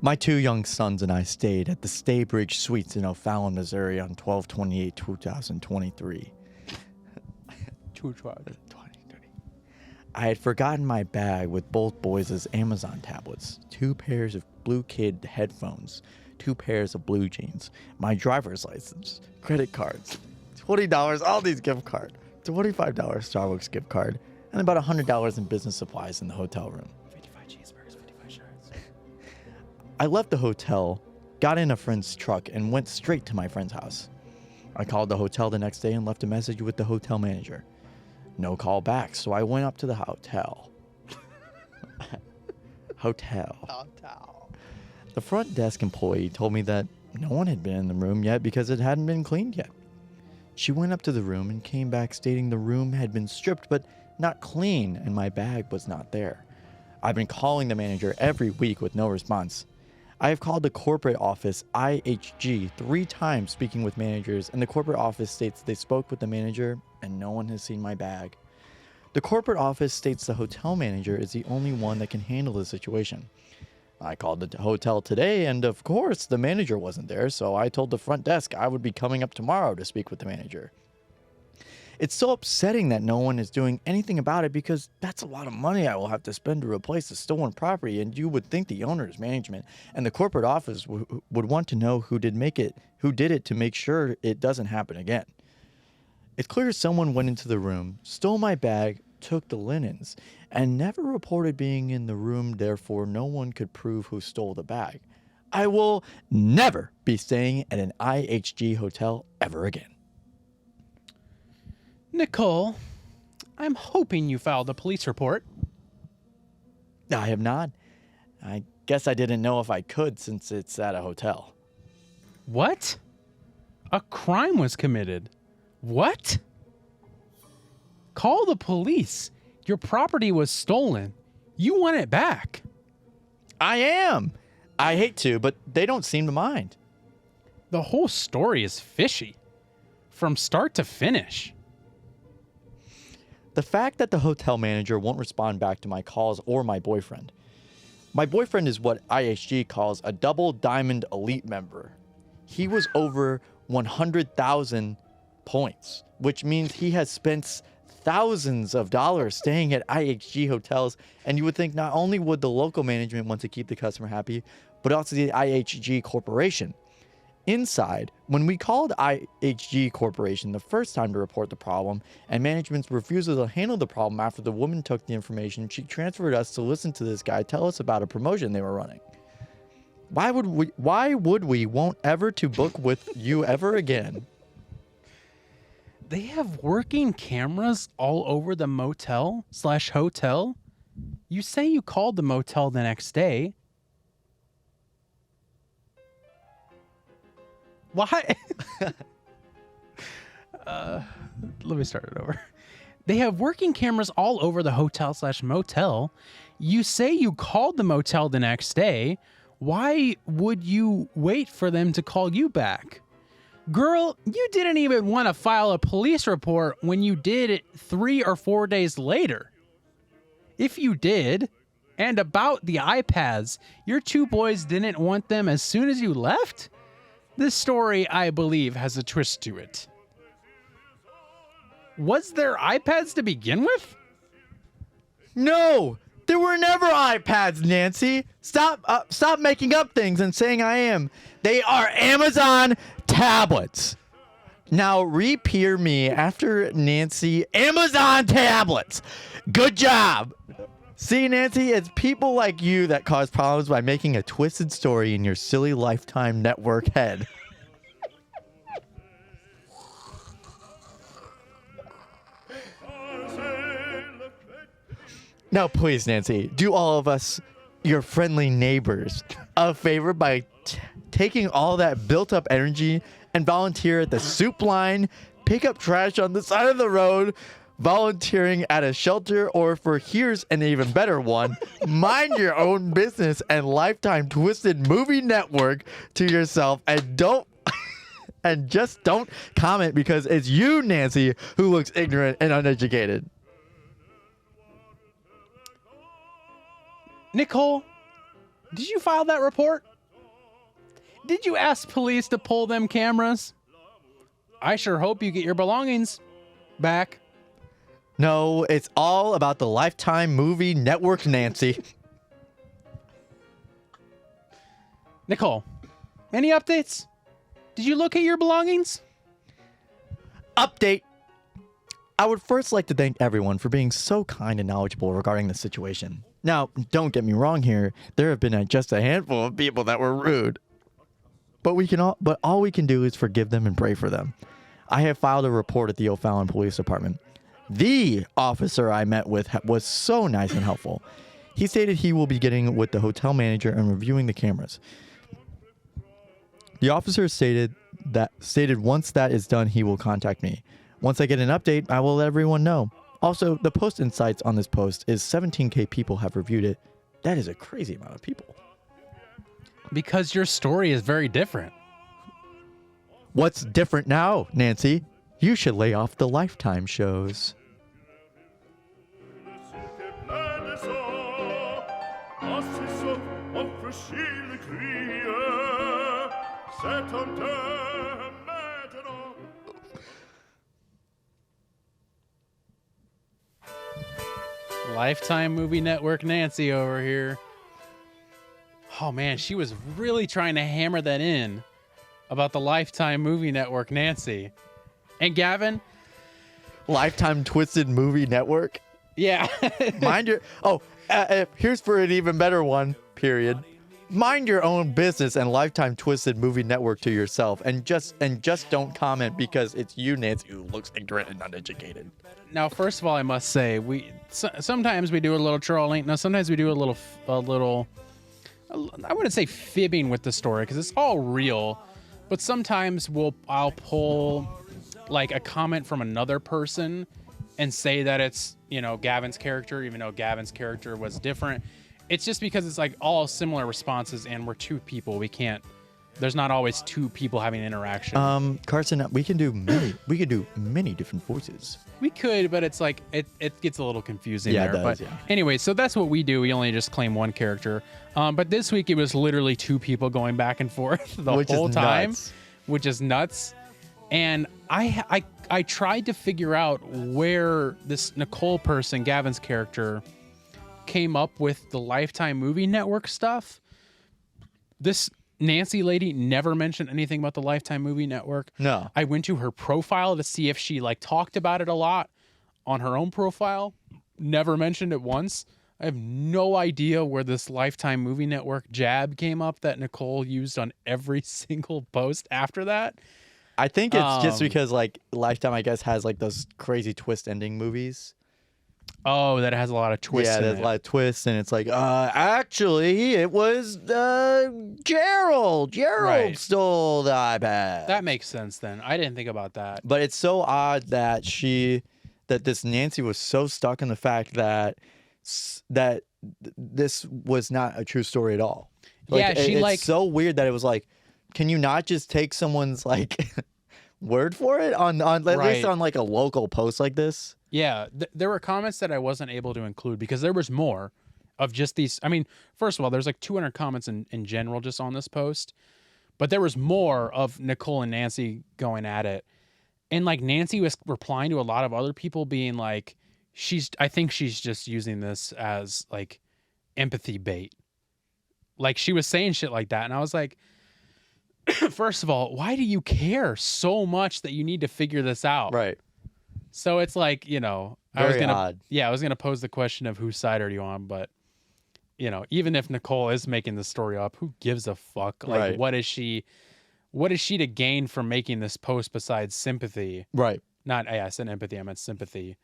My 2 young sons and I stayed at the Staybridge Suites in O'Fallon, Missouri on 12/28/2023. I had forgotten my bag with both boys' Amazon tablets, 2 pairs of Blue Kid headphones, 2 pairs of blue jeans, my driver's license, credit cards, $20 Aldi's gift card, $25 Starbucks gift card, and about $100 in business supplies in the hotel room. 55 cheeseburgers, 55 shirts. I left the hotel, got in a friend's truck, and went straight to my friend's house. I called the hotel the next day and left a message with the hotel manager. No call back, so I went up to the hotel. Hotel. The front desk employee told me that no one had been in the room yet because it hadn't been cleaned yet. She went up to the room and came back stating the room had been stripped but not clean and my bag was not there. I've been calling the manager every week with no response. I have called the corporate office IHG 3 times speaking with managers, and the corporate office states they spoke with the manager and no one has seen my bag. The corporate office states the hotel manager is the only one that can handle the situation. I called the hotel today, and of course, the manager wasn't there, so I told the front desk I would be coming up tomorrow to speak with the manager. It's so upsetting that no one is doing anything about it because that's a lot of money I will have to spend to replace the stolen property, and you would think the owner's management and the corporate office would want to know who did it to make sure it doesn't happen again. It's clear someone went into the room, stole my bag, took the linens, and never reported being in the room, therefore no one could prove who stole the bag. I will never be staying at an IHG hotel ever again. Nicole, I'm hoping you filed a police report. I have not. I guess I didn't know if I could since it's at a hotel. What? A crime was committed. What? Call the police. Your property was stolen. You want it back. I am. I hate to, but they don't seem to mind. The whole story is fishy. From start to finish. The fact that the hotel manager won't respond back to my calls or my boyfriend. My boyfriend is what IHG calls a double diamond elite member. He was over 100,000 points, which means he has spent thousands of dollars staying at IHG hotels, and you would think not only would the local management want to keep the customer happy, but also the IHG corporation. Inside, when we called IHG Corporation the first time to report the problem and management's refusal to handle the problem after the woman took the information, she transferred us to listen to this guy tell us about a promotion they were running. Why would we won't ever to book with you ever again? They have working cameras all over the motel/hotel. You say you called the motel the next day. Why? Let me start it over. They have working cameras all over the hotel/motel. You say you called the motel the next day. Why would you wait for them to call you back? Girl, you didn't even want to file a police report when you did it 3 or 4 days later. If you did, and about the iPads, your 2 boys didn't want them as soon as you left? This story, I believe, has a twist to it. Was there iPads to begin with? No! There were never iPads, Nancy. Stop making up things and saying I am. They are Amazon tablets. Now repeat me after Nancy. Amazon tablets. Good job. See, Nancy, it's people like you that cause problems by making a twisted story in your silly Lifetime network head. Now, please, Nancy, do all of us your friendly neighbors a favor by taking all that built up energy and volunteer at the soup line, pick up trash on the side of the road, volunteering at a shelter, or for here's an even better one, mind your own business and Lifetime Twisted Movie Network to yourself, and just don't comment because it's you, Nancy, who looks ignorant and uneducated. Nicole, did you file that report? Did you ask police to pull them cameras? I sure hope you get your belongings back. No, it's all about the Lifetime Movie Network, Nancy. Nicole, any updates? Did you locate your belongings? Update. I would first like to thank everyone for being so kind and knowledgeable regarding the situation. Now, don't get me wrong here. There have been just a handful of people that were rude. But all we can do is forgive them and pray for them. I have filed a report at the O'Fallon Police Department. The officer I met with was so nice and helpful. He stated he will be getting with the hotel manager and reviewing the cameras. The officer stated once that is done, he will contact me. Once I get an update, I will let everyone know. Also, the post insights on this post is 17K people have reviewed it. That is a crazy amount of people. Because your story is very different. What's different now, Nancy? You should lay off the Lifetime shows. Lifetime Movie Network Nancy over here. Oh man, she was really trying to hammer that in about the Lifetime Movie Network Nancy. And Gavin? Lifetime Twisted Movie Network? Yeah. Here's for an even better one, period. Mind your own business and Lifetime Twisted Movie Network to yourself, and just don't comment because it's you, Nancy, who looks ignorant and uneducated. Now, first of all, I must say sometimes we do a little trolling. Now, sometimes we do a little. I wouldn't say fibbing with the story because it's all real, but sometimes I'll pull like a comment from another person and say that it's Gavin's character, even though Gavin's character was different. It's just because it's like all similar responses and we're two people. There's not always two people having interaction. Carson, we can do many different voices. We could, but it's like it gets a little confusing there. It does, but anyway, so that's what we do. We only just claim one character. But this week it was literally two people going back and forth the whole time, which is nuts. And I tried to figure out where this Nicole person, Gavin's character, came up with the Lifetime Movie Network stuff. This Nancy lady never mentioned anything about the Lifetime Movie Network. No. I went to her profile to see if she talked about it a lot on her own profile. Never mentioned it once. I have no idea where this Lifetime Movie Network jab came up that Nicole used on every single post after that. I think it's just because Lifetime, I guess, has those crazy twist ending movies. Oh, that has a lot of twists. Yeah, there's a lot of twists, and it's actually, it was Gerald. Gerald stole the iPad. That makes sense then. I didn't think about that. But it's so odd that this Nancy was so stuck in the fact that this was not a true story at all. It's so weird that it was can you not just take someone's word for it on at least on a local post like this? Yeah, there were comments that I wasn't able to include because there was more of just these. I mean, first of all, there's 200 comments in general just on this post, but there was more of Nicole and Nancy going at it. And Nancy was replying to a lot of other people being I think she's just using this as empathy bait. She was saying shit like that. And I was like, first of all, why do you care so much that you need to figure this out? Right. So it's odd. I was gonna pose the question of whose side are you on, but even if Nicole is making the story up, who gives a fuck? What is she to gain from making this post besides sympathy? Right. I said empathy, I meant sympathy.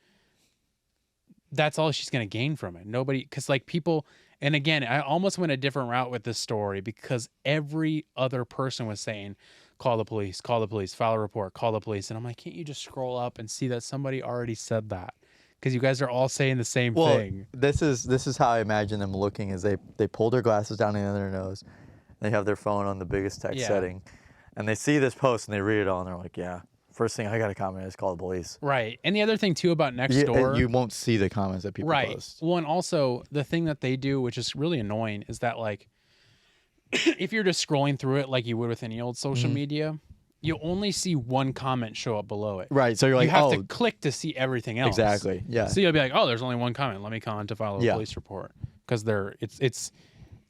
That's all she's gonna gain from it. Nobody, because people, And again, I almost went a different route with this story because every other person was saying, call the police, file a report, call the police. And I'm like, can't you just scroll up and see that somebody already said that? Because you guys are all saying the same thing. This is how I imagine them looking is they pull their glasses down into their nose. They have their phone on the biggest text setting. And they see this post and they read it all and they're like, yeah, first thing I got to comment is call the police. Right. And the other thing too about Nextdoor. You won't see the comments that people post. Well, and also the thing that they do, which is really annoying, is that like, if you're just scrolling through it like you would with any old social media, you only see one comment show up below it. Right. So you're like, you have to click to see everything else. Exactly. Yeah. So you'll be like, oh, there's only one comment. Let me comment to file a police report. Because it's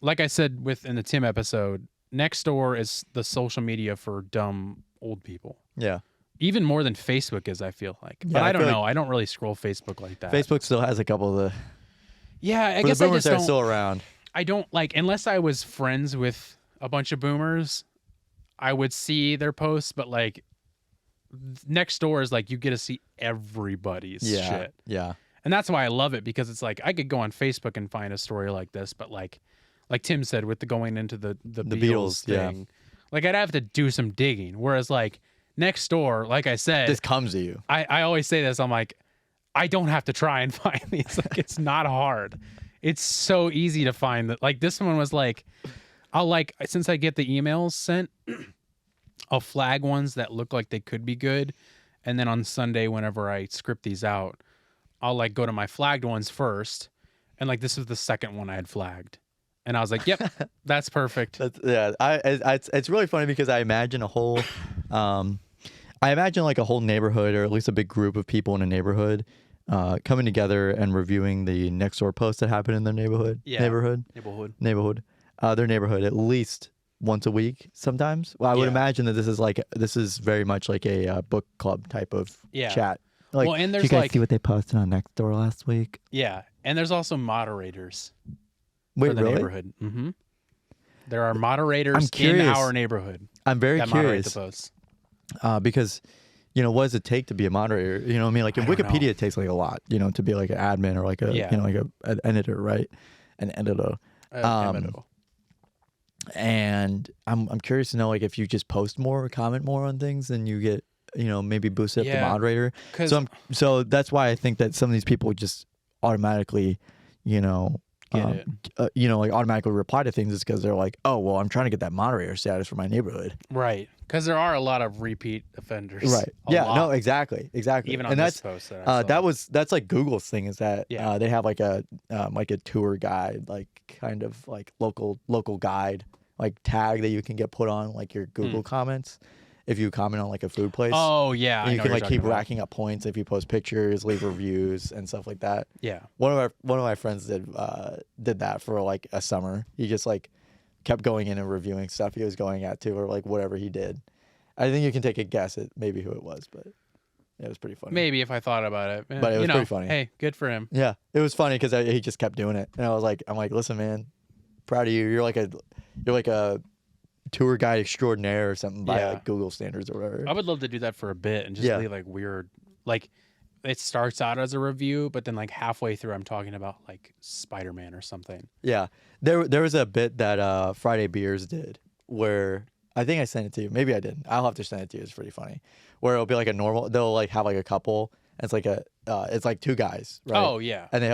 like I said in the Tim episode, Nextdoor is the social media for dumb old people. Yeah. Even more than Facebook is, I feel like. Yeah, but I don't know. like I don't really scroll Facebook like that. Facebook still has a couple of the. Yeah, I for guess the I boomers just that are don't. still around. I don't like unless I was friends with a bunch of boomers, I would see their posts. But like, Nextdoor is like you get to see everybody's shit. Yeah. And that's why I love it because it's like I could go on Facebook and find a story like this, but like Tim said with the going into the Beatles thing, like I'd have to do some digging. Whereas like Nextdoor, like I said, this comes to you. I always say this. I'm like, I don't have to try and find these. Like it's not hard. It's so easy to find that. Like this one was like, since I get the emails sent, I'll flag ones that look like they could be good, and then on Sunday whenever I script these out, I'll like go to my flagged ones first, and like this is the second one I had flagged, and I was like, "Yep, that's perfect." It's really funny because I imagine a whole, like a whole neighborhood or at least a big group of people in a neighborhood, coming together and reviewing the Nextdoor posts that happen in their neighborhood. Their neighborhood at least once a week sometimes. Well, I would imagine that this is very much like a book club type of chat. Like, well, and there's you guys see what they posted on Nextdoor last week? Yeah, and there's also moderators for the really? neighborhood. Mm-hmm. There are moderators in our neighborhood. I'm very that moderate curious the posts. Because, what does it take to be a moderator? You know what I mean? Like in Wikipedia, it takes like a lot, to be like an admin or like an editor, right? An editor. And I'm curious to know like if you just post more or comment more on things, then you get maybe boost up the moderator. So that's why I think that some of these people just automatically like automatically reply to things is because they're like, oh well, I'm trying to get that moderator status for my neighborhood. Right. Because there are a lot of repeat offenders. Right. No, exactly. Even on this post that's like Google's thing is that they have like a tour guide, like kind of like local guide like tag that you can get put on like your Google comments if you comment on like a food place. Oh yeah. And you can like keep racking up points if you post pictures, leave reviews and stuff like that. Yeah. One of my friends did that for like a summer. He just like kept going in and reviewing stuff he was going at too, or like whatever he did. I think you can take a guess at maybe who it was, but it was pretty funny. Maybe if I thought about it, but it was pretty funny. Hey, good for him. Yeah, it was funny because he just kept doing it, and I'm like, listen, man, proud of you. You're like a tour guide extraordinaire or something by like Google standards or whatever. I would love to do that for a bit and just be like weird, like it starts out as a review, but then like halfway through I'm talking about like Spider-Man or something. Yeah, there was a bit that Friday Beers did where I think I sent it to you. Maybe I didn't. I'll have to send it to you. It's pretty funny. Where it'll be like a normal. They'll like have like a couple. And it's like it's like two guys, right? Oh yeah. And they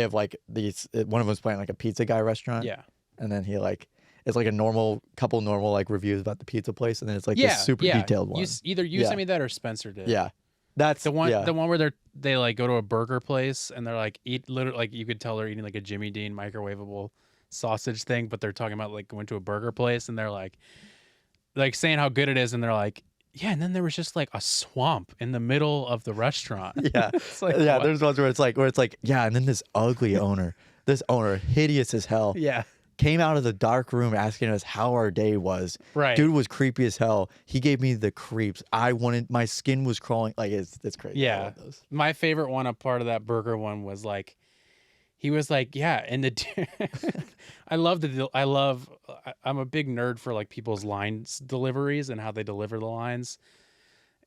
have like these. One of them's playing like a pizza guy restaurant. Yeah. And then he like. It's like a couple normal like reviews about the pizza place, and then it's like this super detailed one. Either you sent me that or Spencer did. Yeah, that's the one. The one where they like go to a burger place and they're like literally like you could tell they're eating like a Jimmy Dean microwavable sausage thing, but they're talking about like going to a burger place and they're like saying how good it is, and they're like, yeah, and then there was just like a swamp in the middle of the restaurant. Yeah, it's like, yeah. what? There's ones where it's like yeah, and then this ugly owner, hideous as hell. Yeah. Came out of the dark room asking us how our day was. Right. Dude was creepy as hell. He gave me the creeps. My skin was crawling. Like it's crazy. Yeah. I love those. My favorite one, a part of that burger one was like, he was like, yeah. And I'm a big nerd for like people's lines deliveries and how they deliver the lines.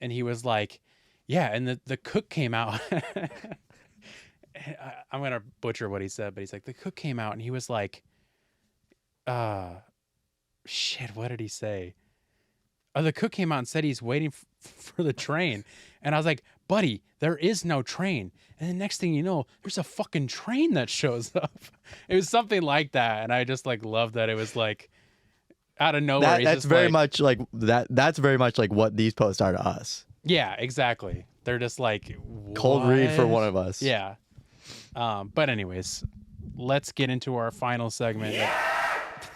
And he was like, yeah. And the cook came out I'm gonna butcher what he said, but he's like, the cook came out and he was like, shit, what did he say? Oh, the cook came out and said he's waiting for the train. And I was like, buddy, there is no train. And the next thing you know, there's a fucking train that shows up. It was something like that. And I just like loved that it was like out of nowhere. That's very much like that. That's very much like what these posts are to us. Yeah, exactly. They're just like, cold read for one of us. Yeah. But anyways, let's get into our final segment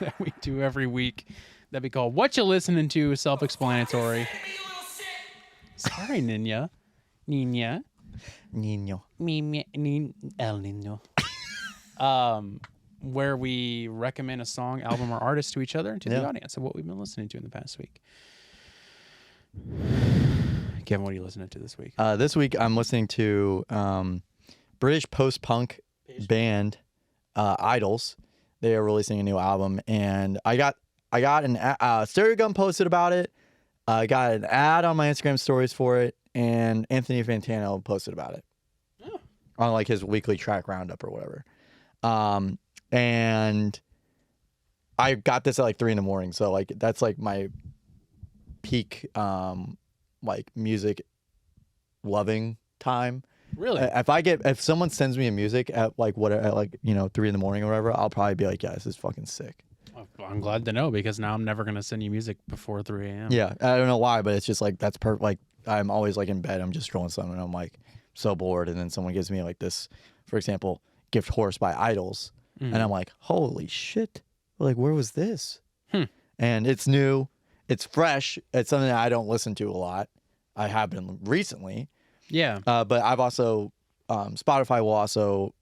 that we do every week that we call Whatcha Listening To, self-explanatory. Sorry, Nina. El Nino. Where we recommend a song, album, or artist to each other and to the audience of what we've been listening to in the past week. Kevin, what are you listening to this week? This week I'm listening to British post-punk band Idols. They are releasing a new album, and I got an Stereo Gun posted about it. I got an ad on my Instagram stories for it, and Anthony Fantano posted about it on like his weekly track roundup or whatever. And I got this at like 3 a.m, so like that's like my peak like music loving time. Really? If someone sends me a music at like 3 a.m. or whatever, I'll probably be like, yeah, this is fucking sick. I'm glad to know, because now I'm never gonna send you music before 3 a.m. Yeah, I don't know why, but it's just like that's perfect. Like I'm always like in bed, I'm just scrolling something, and I'm like so bored, and then someone gives me like this, for example, Gift Horse by Idols, and I'm like, holy shit! Like, where was this? And it's new, it's fresh, it's something that I don't listen to a lot. I have been recently. Yeah. But I've also Spotify will also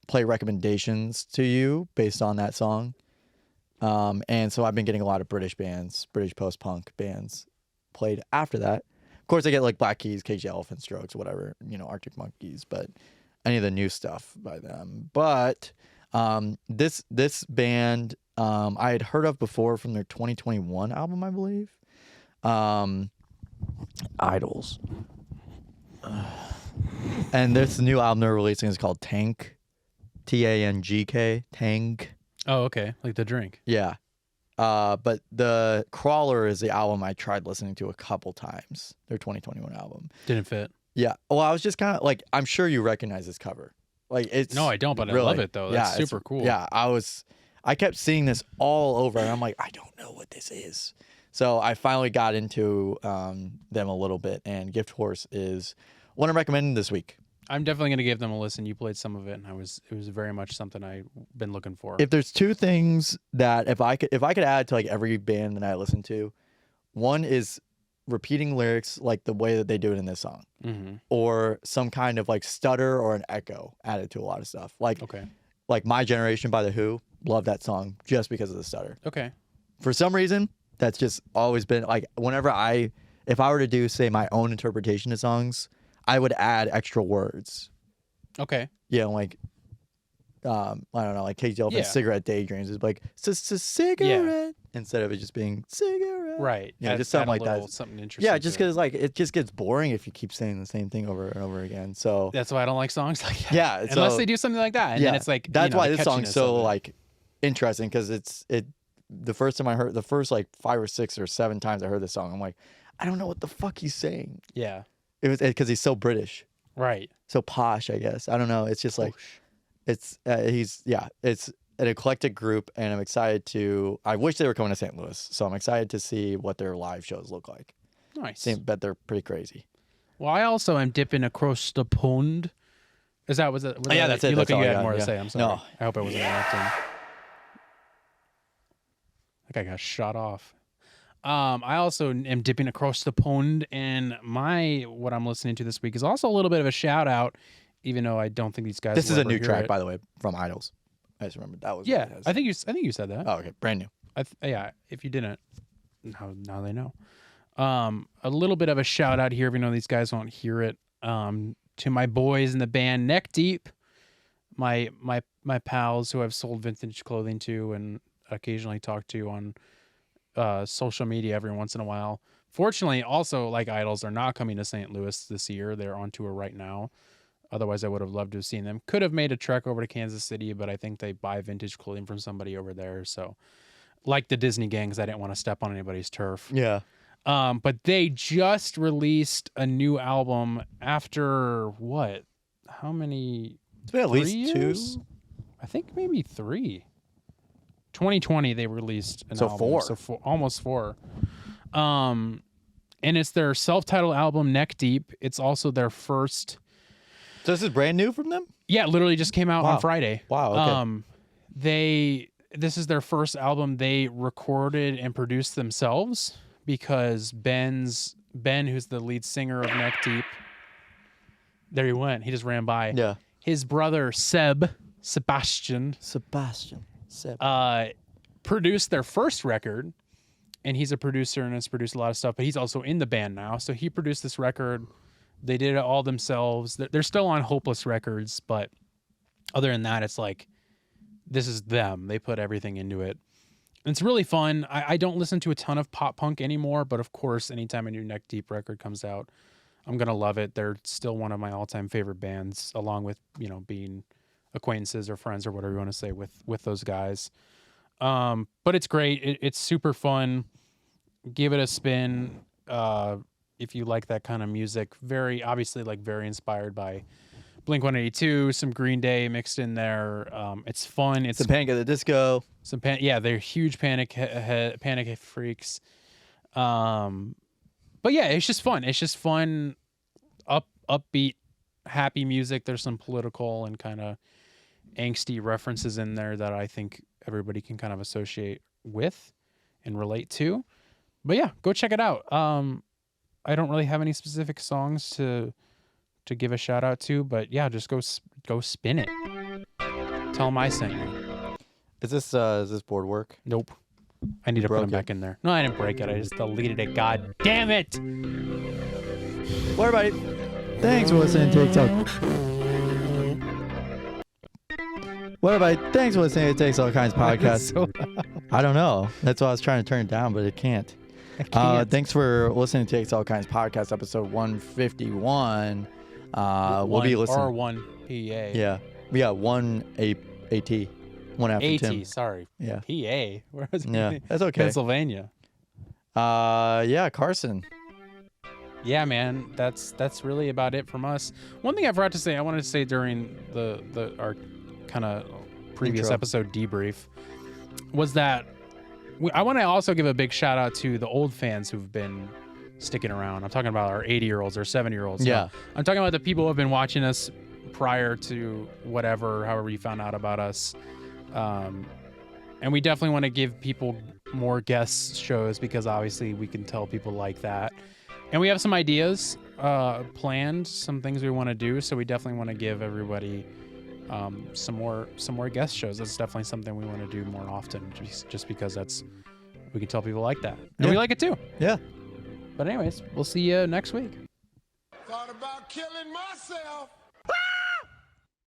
play recommendations to you based on that song. And so I've been getting a lot of British post-punk bands played after that. Of course, I get like Black Keys, Cage the Elephant, Strokes, whatever, Arctic Monkeys, but any of the new stuff by them. But this band I had heard of before from their 2021 album, I believe. Idols. And this new album they're releasing is called Tank. Tangk. Tank. Oh, okay. Like the drink. Yeah. But the Crawler is the album I tried listening to a couple times. Their 2021 album. Didn't fit. Yeah. Well, I was just kind of like, I'm sure you recognize this cover. Like it's No, I don't, but really, I love it though. That's super cool. Yeah. I kept seeing this all over, and I'm like, I don't know what this is. So I finally got into them a little bit, and Gift Horse is one I'm recommending this week. I'm definitely going to give them a listen. You played some of it, and it was very much something I've been looking for. If there's two things that if I could add to like every band that I listen to, one is repeating lyrics like the way that they do it in this song, or some kind of like stutter or an echo added to a lot of stuff. Like like My Generation by The Who, love that song just because of the stutter. Okay. For some reason, that's just always been like whenever if I were to do say my own interpretation of songs, I would add extra words. Okay. Yeah, like I don't know, like Cage the Elephant, Cigarette Daydreams is like cigarette instead of it just being cigarette. Right. Yeah, just something like that. Something interesting. Yeah, just because like it just gets boring if you keep saying the same thing over and over again. So that's why I don't like songs like that. Yeah, unless they do something like that, and then it's like that's why this song's so like like interesting, because the first time I heard the first like 5 or 6 or 7 times I heard this song, I'm like, I don't know what the fuck he's saying. Yeah. It was because he's so British. Right. So posh, I guess. I don't know. It's just like it's it's an eclectic group, and I'm excited to. I wish they were coming to St. Louis, so I'm excited to see what their live shows look like. Nice. Bet they're pretty crazy. Well, I also am dipping across the pond. Was it? Yeah, that's it. You That's looking, all you I had got, more to yeah. say. I'm sorry. No. I hope I wasn't interrupting. I think I got shot off. I also am dipping across the pond, and what I'm listening to this week is also a little bit of a shout out, even though I don't think these guys. This will is a ever new hear track, it. by the way, from Idols. I just remembered that was. Yeah, what it is. I think you said that. Oh, okay, brand new. Yeah, if you didn't, now they know. A little bit of a shout out here, even though these guys won't hear it. To my boys in the band Neck Deep, my pals who I've sold vintage clothing to and occasionally talk to on social media every once in a while. Fortunately, also like Idols, are not coming to St. Louis this year. They're on tour right now. Otherwise, I would have loved to have seen them. Could have made a trek over to Kansas City, but I think they buy vintage clothing from somebody over there. So, like the Disney gang, because I didn't want to step on anybody's turf. Yeah. But they just released a new album after what? How many? It's been at least 3 years? 2. I think maybe 3. 2020 they released an So album. 4. So almost 4. And it's their self-titled album Neck Deep. It's also their first. So this is brand new from them? Yeah, it literally just came out on Friday. Wow. Okay. This is their first album they recorded and produced themselves because Ben, who's the lead singer of Neck Deep, there he went. He just ran by. Yeah. His brother Sebastian, produced their first record, and he's a producer and has produced a lot of stuff, but he's also in the band now. So he produced this record. They did it all themselves. They're still on Hopeless Records, but other than that, it's like, this is them. They put everything into it. And it's really fun. I don't listen to a ton of pop punk anymore, but of course, anytime a new Neck Deep record comes out, I'm going to love it. They're still one of my all-time favorite bands, along with, being acquaintances or friends or whatever you want to say with those guys. But it's great. It's super fun. Give it a spin. If you like that kind of music, very inspired by Blink-182, some Green Day mixed in there. It's fun. It's some Panic at the Disco. They're huge Panic freaks. But yeah, it's just fun. It's just fun, upbeat, happy music. There's some political and kind of angsty references in there that I think everybody can kind of associate with and relate to. But yeah, go check it out. I don't really have any specific songs to give a shout out to, but yeah, just go spin it. Tell them I sent you. Is this board work? Nope. I need to put them back in there. No, I didn't break it. I just deleted it. God damn it! Well, everybody, thanks for listening to TikTok. Well, everybody, thanks for listening to Takes All Kinds podcast. I don't know. That's why I was trying to turn it down, but it can't. Thanks for listening to Takes All Kinds podcast, episode 151. We'll be listening. R1PA. Yeah. We got one AT. One after AT, Tim. sorry. Yeah. PA. Where was it? Yeah, that's okay. Pennsylvania. Yeah, Carson. Yeah, man. That's really about it from us. One thing I forgot to say, I wanted to say during our kind of previous episode debrief, was that I want to also give a big shout out to the old fans who've been sticking around. I'm talking about our 80-year-olds or 70-year-olds. Yeah. I'm talking about the people who have been watching us prior to however you found out about us. And we definitely want to give people more guest shows because obviously we can tell people like that. And we have some ideas planned, some things we want to do. So we definitely want to give everybody some more guest shows. That's definitely something we want to do more often, just because we can tell people like that. And we like it too. Yeah. But anyways, we'll see you next week. Thought about killing myself.